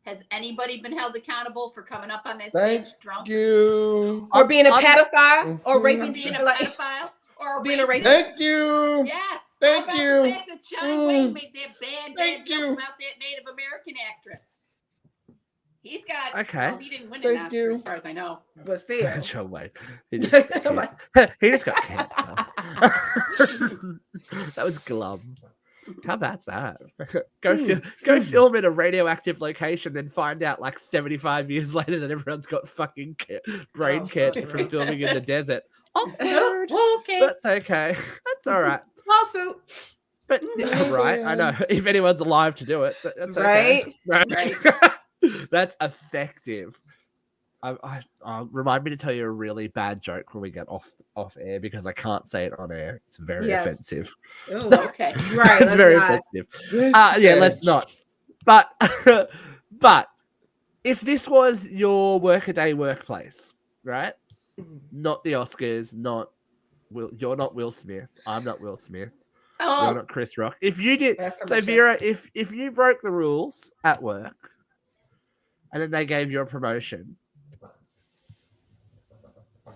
Has anybody been held accountable for coming up on that stage drunk? You. Or being a pedophile? Or raping being a pedophile? Or being a rapist? Thank you. Yes. Thank How about you. the fact that John Wayne made that bad Thank joke you. about that Native American actress? He's got. Okay. Well, he didn't win an Thank Oscar, you. as far as I know. But still. John Wayne. He just got cancer. That was glum. How bad's that? Go film in a radioactive location, then find out like 75 years later that everyone's got fucking brain cancer from filming in the desert. Oh, okay. That's okay. That's all right. Lawsuit. But right, I know if anyone's alive to do it, but that's okay. Right. That's effective. Remind me to tell you a really bad joke when we get off air because I can't say it on air. It's very offensive. Ooh, okay. Right. It's very offensive. Yeah, let's not. But if this was your workaday workplace, right? Not the Oscars, you're not Will Smith. I'm not Will Smith. You're not Chris Rock. If you did, so Vera, if you broke the rules at work, and then they gave you a promotion.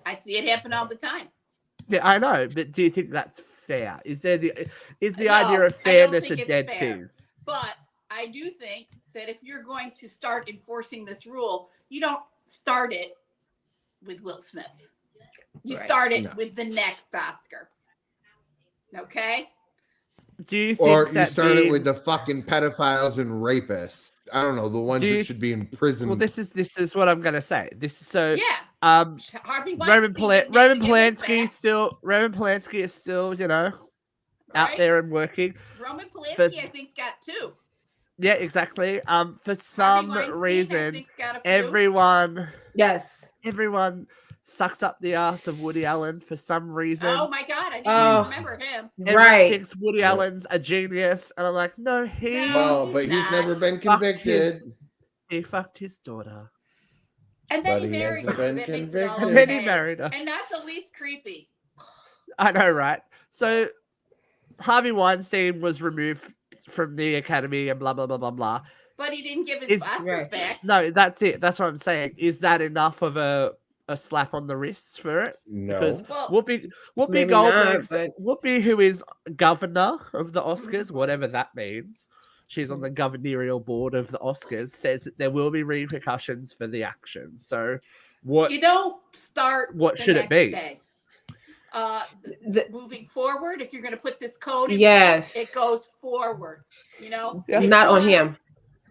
I see it happen all the time. Yeah, I know, but do you think that's fair? Is the idea of fairness a dead thing? But I do think that if you're going to start enforcing this rule, you don't start it with Will Smith. You start it with the next Oscar. Okay? Do you think you start it with the fucking pedophiles and rapists? I don't know, the ones that should be in prison. Well, this is what I'm gonna say. Harvey Roman Polanski is still, out there and working. Roman Polanski, I think's got 2. Yeah, exactly. For some reason, everyone sucks up the ass of Woody Allen for some reason. Oh my god, I didn't even remember him. Everyone thinks Woody Allen's a genius, and I'm like, no, he's never been convicted. He fucked his daughter. And then he married her. And then he married her. And not the least creepy. I know, right? So Harvey Weinstein was removed from the Academy and blah, blah, blah, blah, blah. But he didn't give his Oscars back. No, that's it. That's what I'm saying. Is that enough of a slap on the wrist for it? No. Because Whoopi Goldberg, Whoopi, who is governor of the Oscars, whatever that means, she's on the governorial board of the Oscars, says that there will be repercussions for the action. So what you don't start what should it be? Day. Moving forward, if you're going to put this code in place, it goes forward. You know, not on him.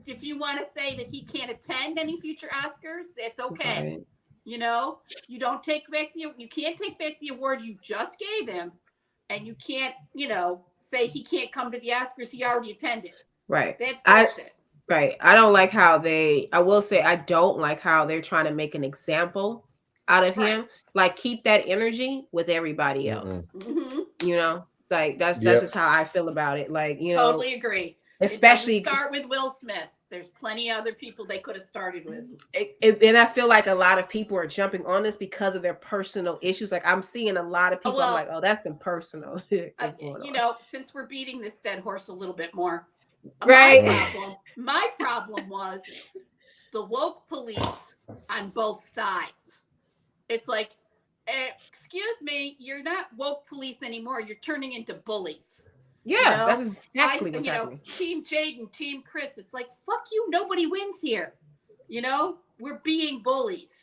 If you want to say that he can't attend any future Oscars, it's okay. Right. You know, you can't take back the award you just gave him, and you can't, say he can't come to the Oscars he already attended. Right. That's bullshit. I don't like how I will say I don't like how they're trying to make an example out of him. Like, keep that energy with everybody else. Mm-hmm. Like that's just how I feel about it. Like, totally agree. Especially start with Will Smith. There's plenty of other people they could have started with. And I feel like a lot of people are jumping on this because of their personal issues. Like, I'm seeing a lot of people. I'm like, oh, that's impersonal. Since we're beating this dead horse a little bit more, right? My problem was the woke police on both sides. It's like, excuse me, you're not woke police anymore. You're turning into bullies. Yeah, that's exactly what's happening. Team Jaden, Team Chris. It's like, fuck you. Nobody wins here. We're being bullies.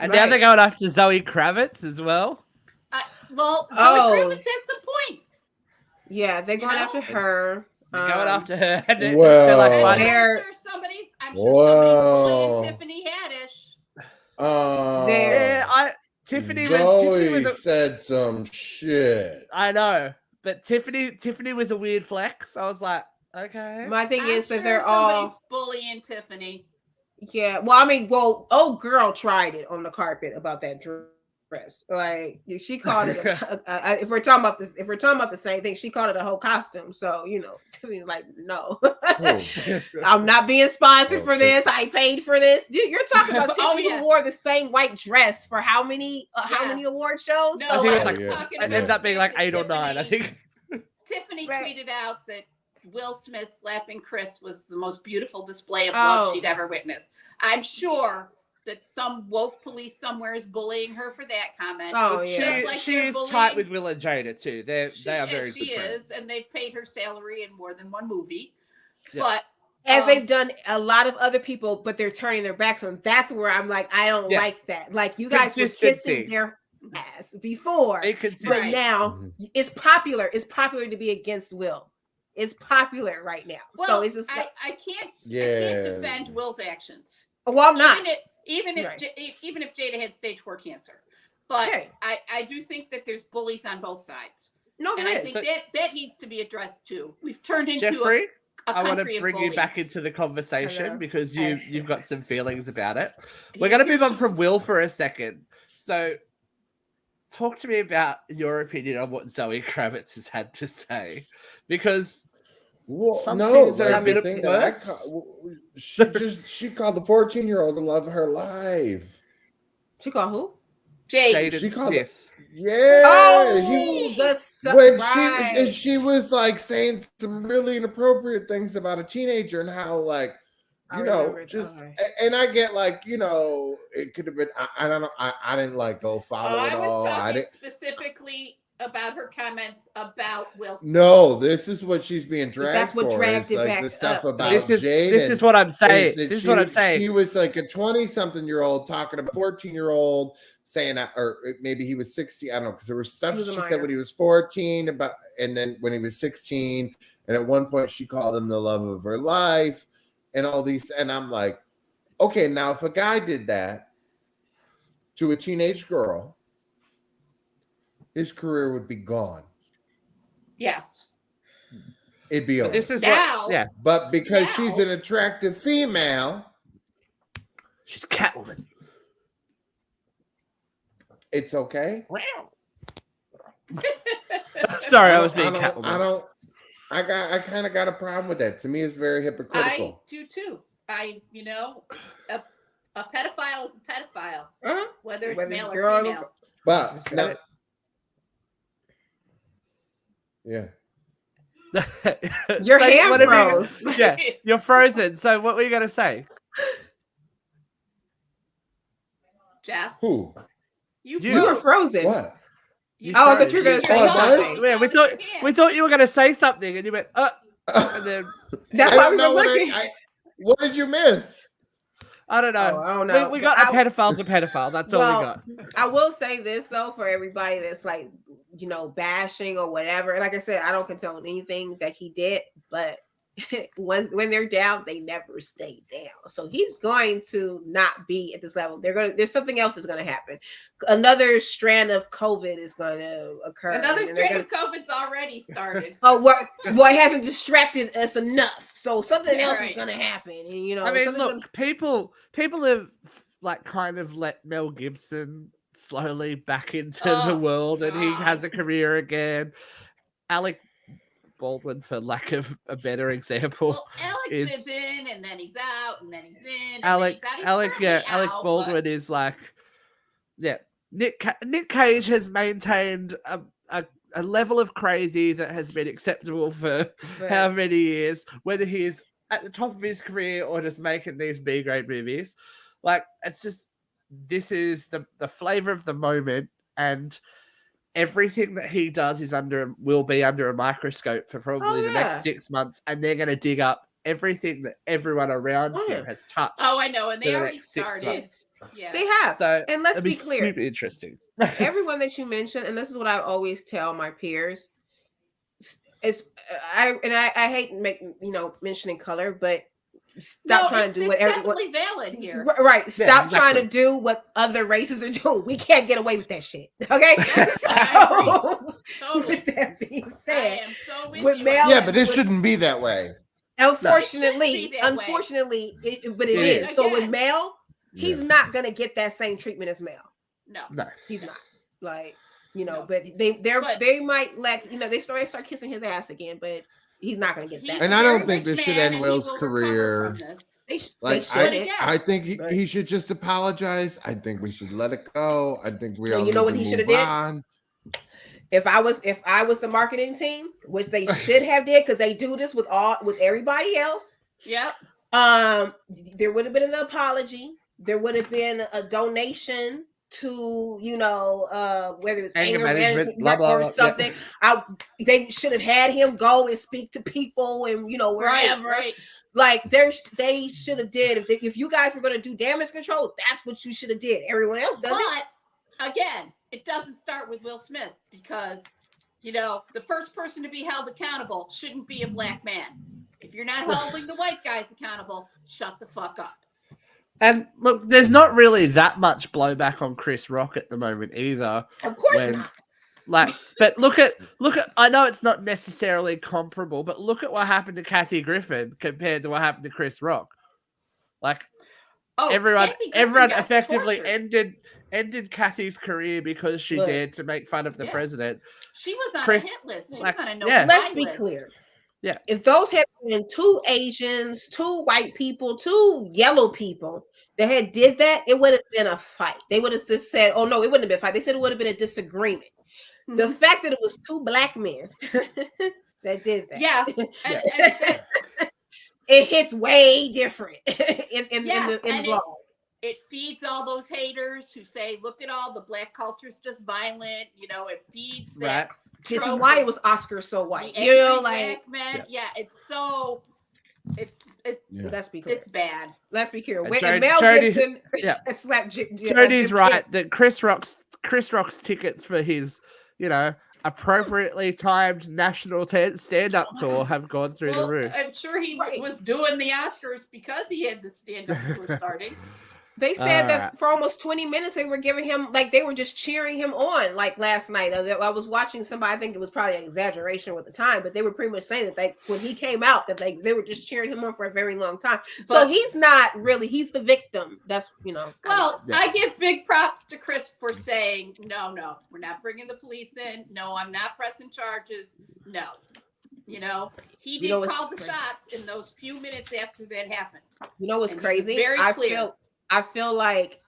And now they're going after Zoe Kravitz as well. Zoe Kravitz had some points. Yeah, they're going after her. They're going after her. I'm sure somebody's bullying Tiffany Haddish. Tiffany said some shit. I know. But Tiffany was a weird flex. I was like, okay. My thing is that they're all bullying Tiffany. Yeah. Well, old girl tried it on the carpet about that dress. Like, she called it. If we're talking about the same thing, she called it a whole costume. So Tiffany's like, no, I'm not being sponsored for this. I paid for this. Dude, you're talking about Tiffany who wore the same white dress for how many award shows? No, I think it ended up being like 8 or 9. I think Tiffany tweeted out that Will Smith slapping Chris was the most beautiful display of love she'd ever witnessed. I'm sure that some woke police somewhere is bullying her for that comment. Oh, yeah. She is tight with Will and Jada too. They are very good friends. And they've paid her salary in more than one movie. Yeah. But as they've done a lot of other people, but they're turning their backs on. That's where I'm like, I don't like that. Like, you guys were kissing their ass before, but now it's popular. It's popular to be against Will. It's popular right now. Well, so it's just I can't defend Will's actions. Well, I'm not. Even if Jada had stage 4 cancer, but I do think that there's bullies on both sides. No, and I think that needs to be addressed too. We've turned into Jeffrey, a I want to bring you back into the conversation because you've got some feelings about it. We're going to move on from Will for a second. So, talk to me about your opinion on what Zoe Kravitz has had to say, because. She called the 14-year-old to love her life. She called who? Jade. She called it. Yeah. Right. She was like saying some really inappropriate things about a teenager and how like and I get like it could have been I don't know I didn't like go follow it all. I didn't specifically about her comments about Will Smith. No, this is what she's being dragged That's what for. dragged it back the stuff up. about Jade. This is what I'm saying. This is what I'm saying. He was like a 20-something-year-old talking about a 14-year-old saying, or maybe he was 16. I don't know, because there was stuff she said when he was 14 about, and then when he was 16, and at one point she called him the love of her life, and all these. And I'm like, okay, now if a guy did that to a teenage girl, his career would be gone. Yes. It'd be over. This is Now, yeah. But because Now- she's an attractive female, She's Catwoman. it's okay. Sorry, I was being Catwoman. I kind of got a problem with that. To me, it's very hypocritical. I do too. A pedophile is a pedophile, whether it's male or girl female. But now, yeah. Your Say hand whatever froze. Yeah, you're frozen. So what were you gonna say? Jeff, Who? You were frozen. What? You Oh, I froze. thought you were gonna say Oh, something. Yeah, we thought you were gonna say something, and you went, and then That's I why don't we were know looking. what did you miss? I don't know. I don't know. We got a pedophile's a pedophile. That's all we got. I will say this though, for everybody that's like, bashing or whatever. Like I said, I don't condone anything that he did, but when they're down, they never stay down. So he's going to not be at this level. There's something else that's going to happen. Another strand of COVID is going to occur. Another strand of COVID's already started. Well, it hasn't distracted us enough. So something else is going to happen. And, I mean, look, people have like kind of let Mel Gibson slowly back into the world, and he has a career again. Alec Baldwin, for lack of a better example. Well, Alex is in, and then he's out, and then he's in. And Alec out, Baldwin is like, Nick Cage has maintained a level of crazy that has been acceptable for how many years, whether he's at the top of his career or just making these B-grade movies. Like, it's just, this is the flavor of the moment, and everything that he does will be under a microscope for probably the next 6 months, and they're going to dig up everything that everyone around him has touched. Oh, I know, and they already started. Yeah, they have. So, and let's be clear, super interesting. Everyone that you mentioned, and this is what I always tell my peers, is I hate mentioning color, but stop trying to do what everyone. Definitely valid here, right? Stop trying to do what other races are doing. We can't get away with that shit. Okay. So, totally. With that being said, I am so with male, but it shouldn't be that way. Unfortunately, but it is. Again. So with male, he's not gonna get that same treatment as male. No, he's not. Like, but they might they start kissing his ass again, but he's not gonna get that. And I don't think this should end Will's career. I think he should just apologize. I think we should let it go. I think we all what he should have did. If I was the marketing team, which they should have did, because they do this with everybody else. Yep. There would have been an apology. There would have been a donation to whether it's anger management blah, blah, or something. Yeah. They should have had him go and speak to people and wherever. Right. Like they should have did. If you guys were going to do damage control, that's what you should have did. Everyone else does it. But again, it doesn't start with Will Smith, because the first person to be held accountable shouldn't be a black man. If you're not holding the white guys accountable, shut the fuck up. And look, there's not really that much blowback on Chris Rock at the moment either. Of course not. But look at. I know it's not necessarily comparable, but look at what happened to Kathy Griffin compared to what happened to Chris Rock. Like, everyone effectively ended Kathy's career because she dared to make fun of the president. She was on a hit list. She was on a no-fly list. Let's be clear. Yeah. If those had been 2 Asians, 2 white people, 2 yellow people that had did that, it would have been a fight. They would have just said, "Oh no, it wouldn't have been a fight." They said it would have been a disagreement. Mm-hmm. The fact that it was 2 black men that did that, it hits way different in the blog. It feeds all those haters who say, "Look at all the black culture's just violent." It feeds that. This is why it was Oscar so white. Black men. Yeah, it's so. Let's be clear. It's bad. Let's be clear. Mel Gibson slapped Jody's right that Chris Rock's tickets for his, appropriately timed national stand-up tour have gone through the roof. I'm sure he was doing the Oscars because he had the stand-up tour starting. They said that for almost 20 minutes they were giving him, like, they were just cheering him on. Like last night, I was watching somebody. I think it was probably an exaggeration with the time, but they were pretty much saying that when he came out, that they were just cheering him on for a very long time. So he's not really. He's the victim. That's Well, I give big props to Chris for saying no, we're not bringing the police in. No, I'm not pressing charges. No, he did call the shots in those few minutes after that happened. You know what's crazy? Very clear. I feel like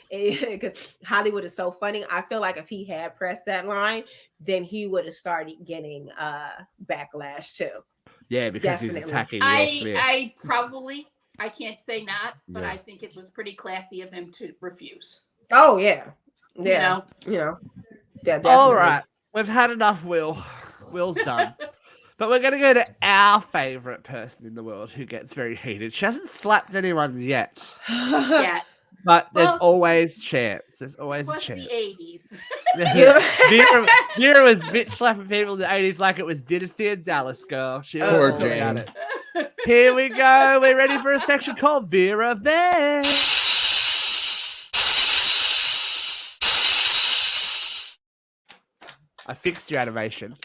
because Hollywood is so funny. I feel like if he had pressed that line, then he would have started getting backlash too. Yeah, because he's attacking Will Smith. I can't say not, but I think it was pretty classy of him to refuse. Oh yeah. Yeah. Yeah, all right. We've had enough, Will. Will's done. But we're going to go to our favorite person in the world who gets very heated. She hasn't slapped anyone yet. Yeah. But there's always chance. There's always a chance. The 80s. Vera was bitch slapping people in the 80s like it was Dynasty in Dallas, girl. She was all about it. Here we go. We're ready for a section called Vera Vent. I fixed your animation.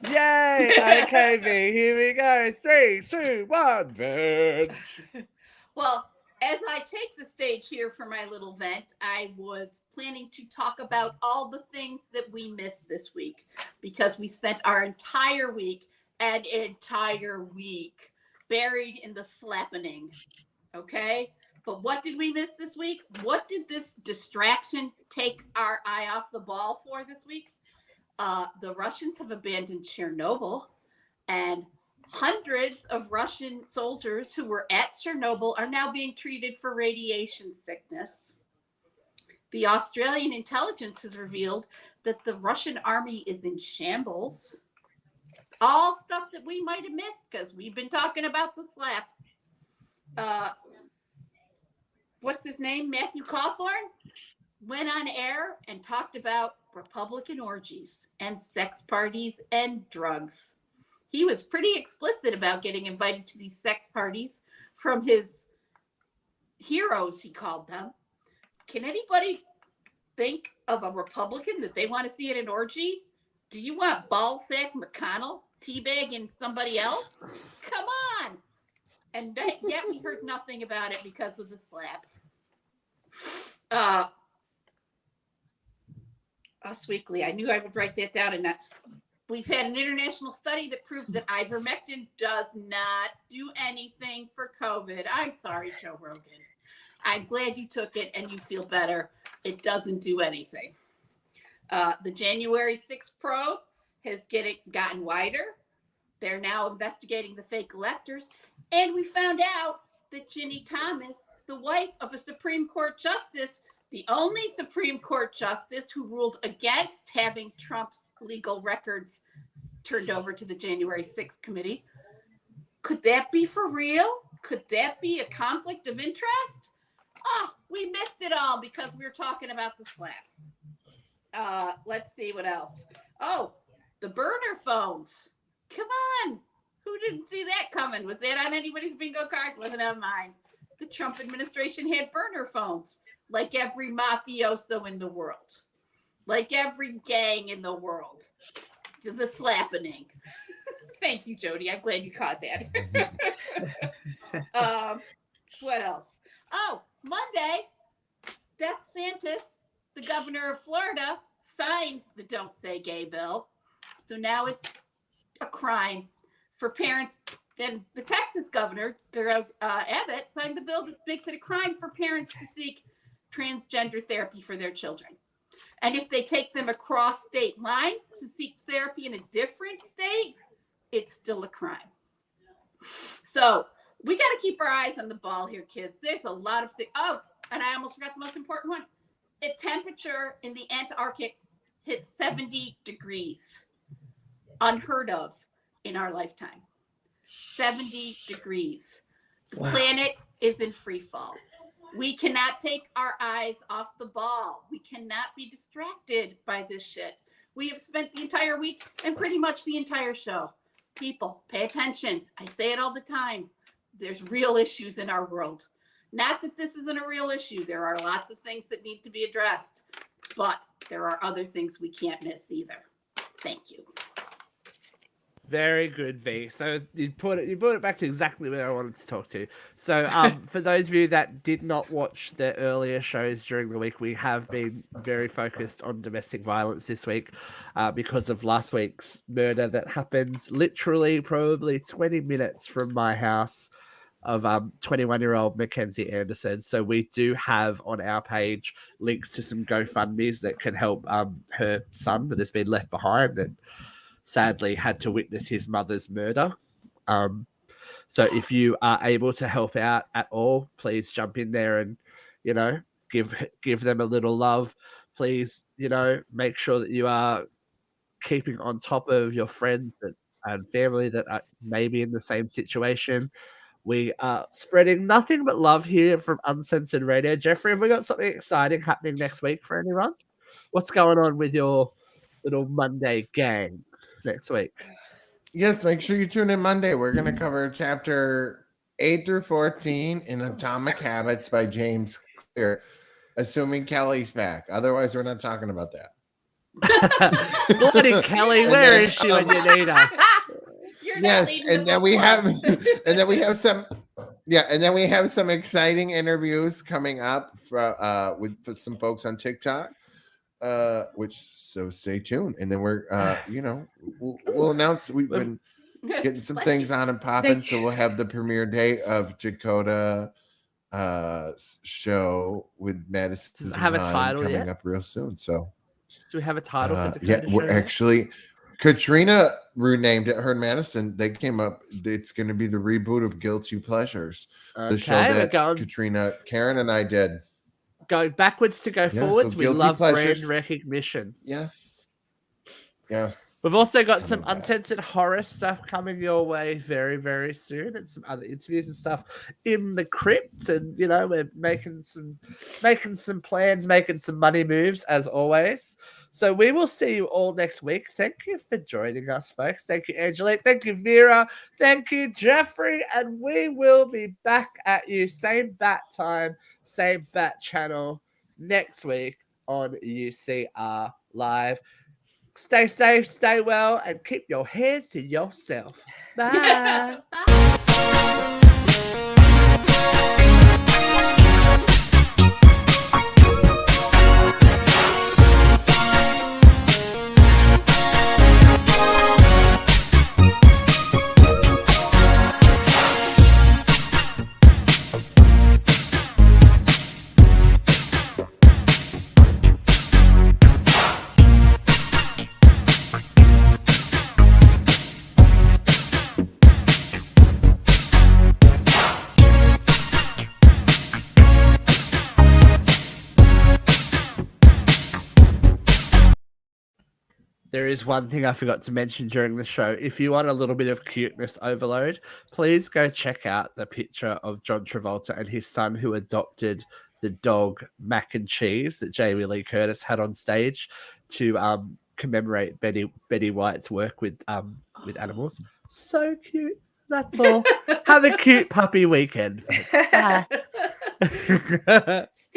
Yay! Okay, V. Here we go. 3, 2, 1. Vent. Well, as I take the stage here for my little vent, I was planning to talk about all the things that we missed this week because we spent our entire week buried in the slappening. Okay? But what did we miss this week? What did this distraction take our eye off the ball for this week? The Russians have abandoned Chernobyl, and hundreds of Russian soldiers who were at Chernobyl are now being treated for radiation sickness. The Australian intelligence has revealed that the Russian army is in shambles. All stuff that we might have missed because we've been talking about the slap. What's his name? Matthew Cawthorn went on air and talked about Republican orgies and sex parties and drugs. He was pretty explicit about getting invited to these sex parties from his heroes, he called them. Can anybody think of a Republican that they want to see at an orgy? Do you want ballsack McConnell teabagging somebody else? Come on. And yet we heard nothing about it because of the slap. Us Weekly. I knew I would write that down. And we've had an international study that proved that ivermectin does not do anything for COVID. I'm sorry, Joe Rogan. I'm glad you took it and you feel better. It doesn't do anything. The January 6th probe has gotten wider. They're now investigating the fake electors. And we found out that Ginny Thomas, the wife of a Supreme Court justice, the only Supreme Court justice who ruled against having Trump's legal records turned over to the January 6th committee. Could that be for real? Could that be a conflict of interest? Oh, we missed it all because we were talking about the slap. Let's see what else. Oh, the burner phones. Come on. Who didn't see that coming? Was that on anybody's bingo card? Wasn't on mine. The Trump administration had burner phones, like every mafioso in the world, like every gang in the world. The slappening. Thank you, Jody. I'm glad you caught that. What else? Oh, Monday, DeSantis, the governor of Florida, signed the Don't Say Gay bill. So now it's a crime for parents. And the Texas governor, Abbott, signed the bill that makes it a crime for parents to seek transgender therapy for their children. And if they take them across state lines to seek therapy in a different state, it's still a crime. So we got to keep our eyes on the ball here, kids. There's a lot of things. Oh, and I almost forgot the most important one. The temperature in the Antarctic hit 70 degrees. Unheard of in our lifetime. 70 degrees. The planet is in free fall. We cannot take our eyes off the ball. We cannot be distracted by this shit. We have spent the entire week and pretty much the entire show. People, pay attention. I say it all the time. There's real issues in our world. Not that this isn't a real issue. There are lots of things that need to be addressed, but there are other things we can't miss either. Thank you. Very good, V. So you brought it back to exactly where I wanted to talk to. So for those of you that did not watch the earlier shows during the week, we have been very focused on domestic violence this week because of last week's murder that happens literally probably 20 minutes from my house of 21-year-old Mackenzie Anderson. So we do have on our page links to some GoFundMes that can help her son that has been left behind and sadly had to witness his mother's murder. So if you are able to help out at all, please jump in there and, give them a little love. Please, make sure that you are keeping on top of your friends and family that are maybe in the same situation. We are spreading nothing but love here from Uncensored Radio. Jeffrey, have we got something exciting happening next week for anyone? What's going on with your little Monday gang next week? Yes, make sure you tune in Monday. We're going to cover chapter 8 through 14 in Atomic Habits by James Clear, assuming Kelly's back. Otherwise, we're not talking about that. Bloody Kelly, where is she when you need her? Yes, and then we have some exciting interviews coming up with some folks on TikTok. So stay tuned, and then we're we'll announce we've been getting some things on and popping, so we'll have the premiere day of Dakota show with Madison. Does it have a title coming yet? Up real soon. So do we have a title for Dakota? Yeah, we're actually Katrina renamed it. Her and Madison, they came up. It's going to be the reboot of Guilty Pleasures, the show that Katrina, Karen, and I did. Go backwards to go forwards. So we love pleasures. Brand recognition. Yes. We've also got some uncensored horror stuff coming your way very, very soon, and some other interviews and stuff in the crypt. And we're making some plans, making some money moves as always. So we will see you all next week. Thank you for joining us, folks. Thank you, Angelique. Thank you, Vera. Thank you, Jeffrey. And we will be back at you same bat time, same bat channel next week on UCR Live. Stay safe, stay well, and keep your hands to yourself. Bye. There is one thing I forgot to mention during the show. If you want a little bit of cuteness overload, please go check out the picture of John Travolta and his son who adopted the dog Mac and Cheese that Jamie Lee Curtis had on stage to commemorate Betty White's work with animals. So cute. That's all. Have a cute puppy weekend. Bye.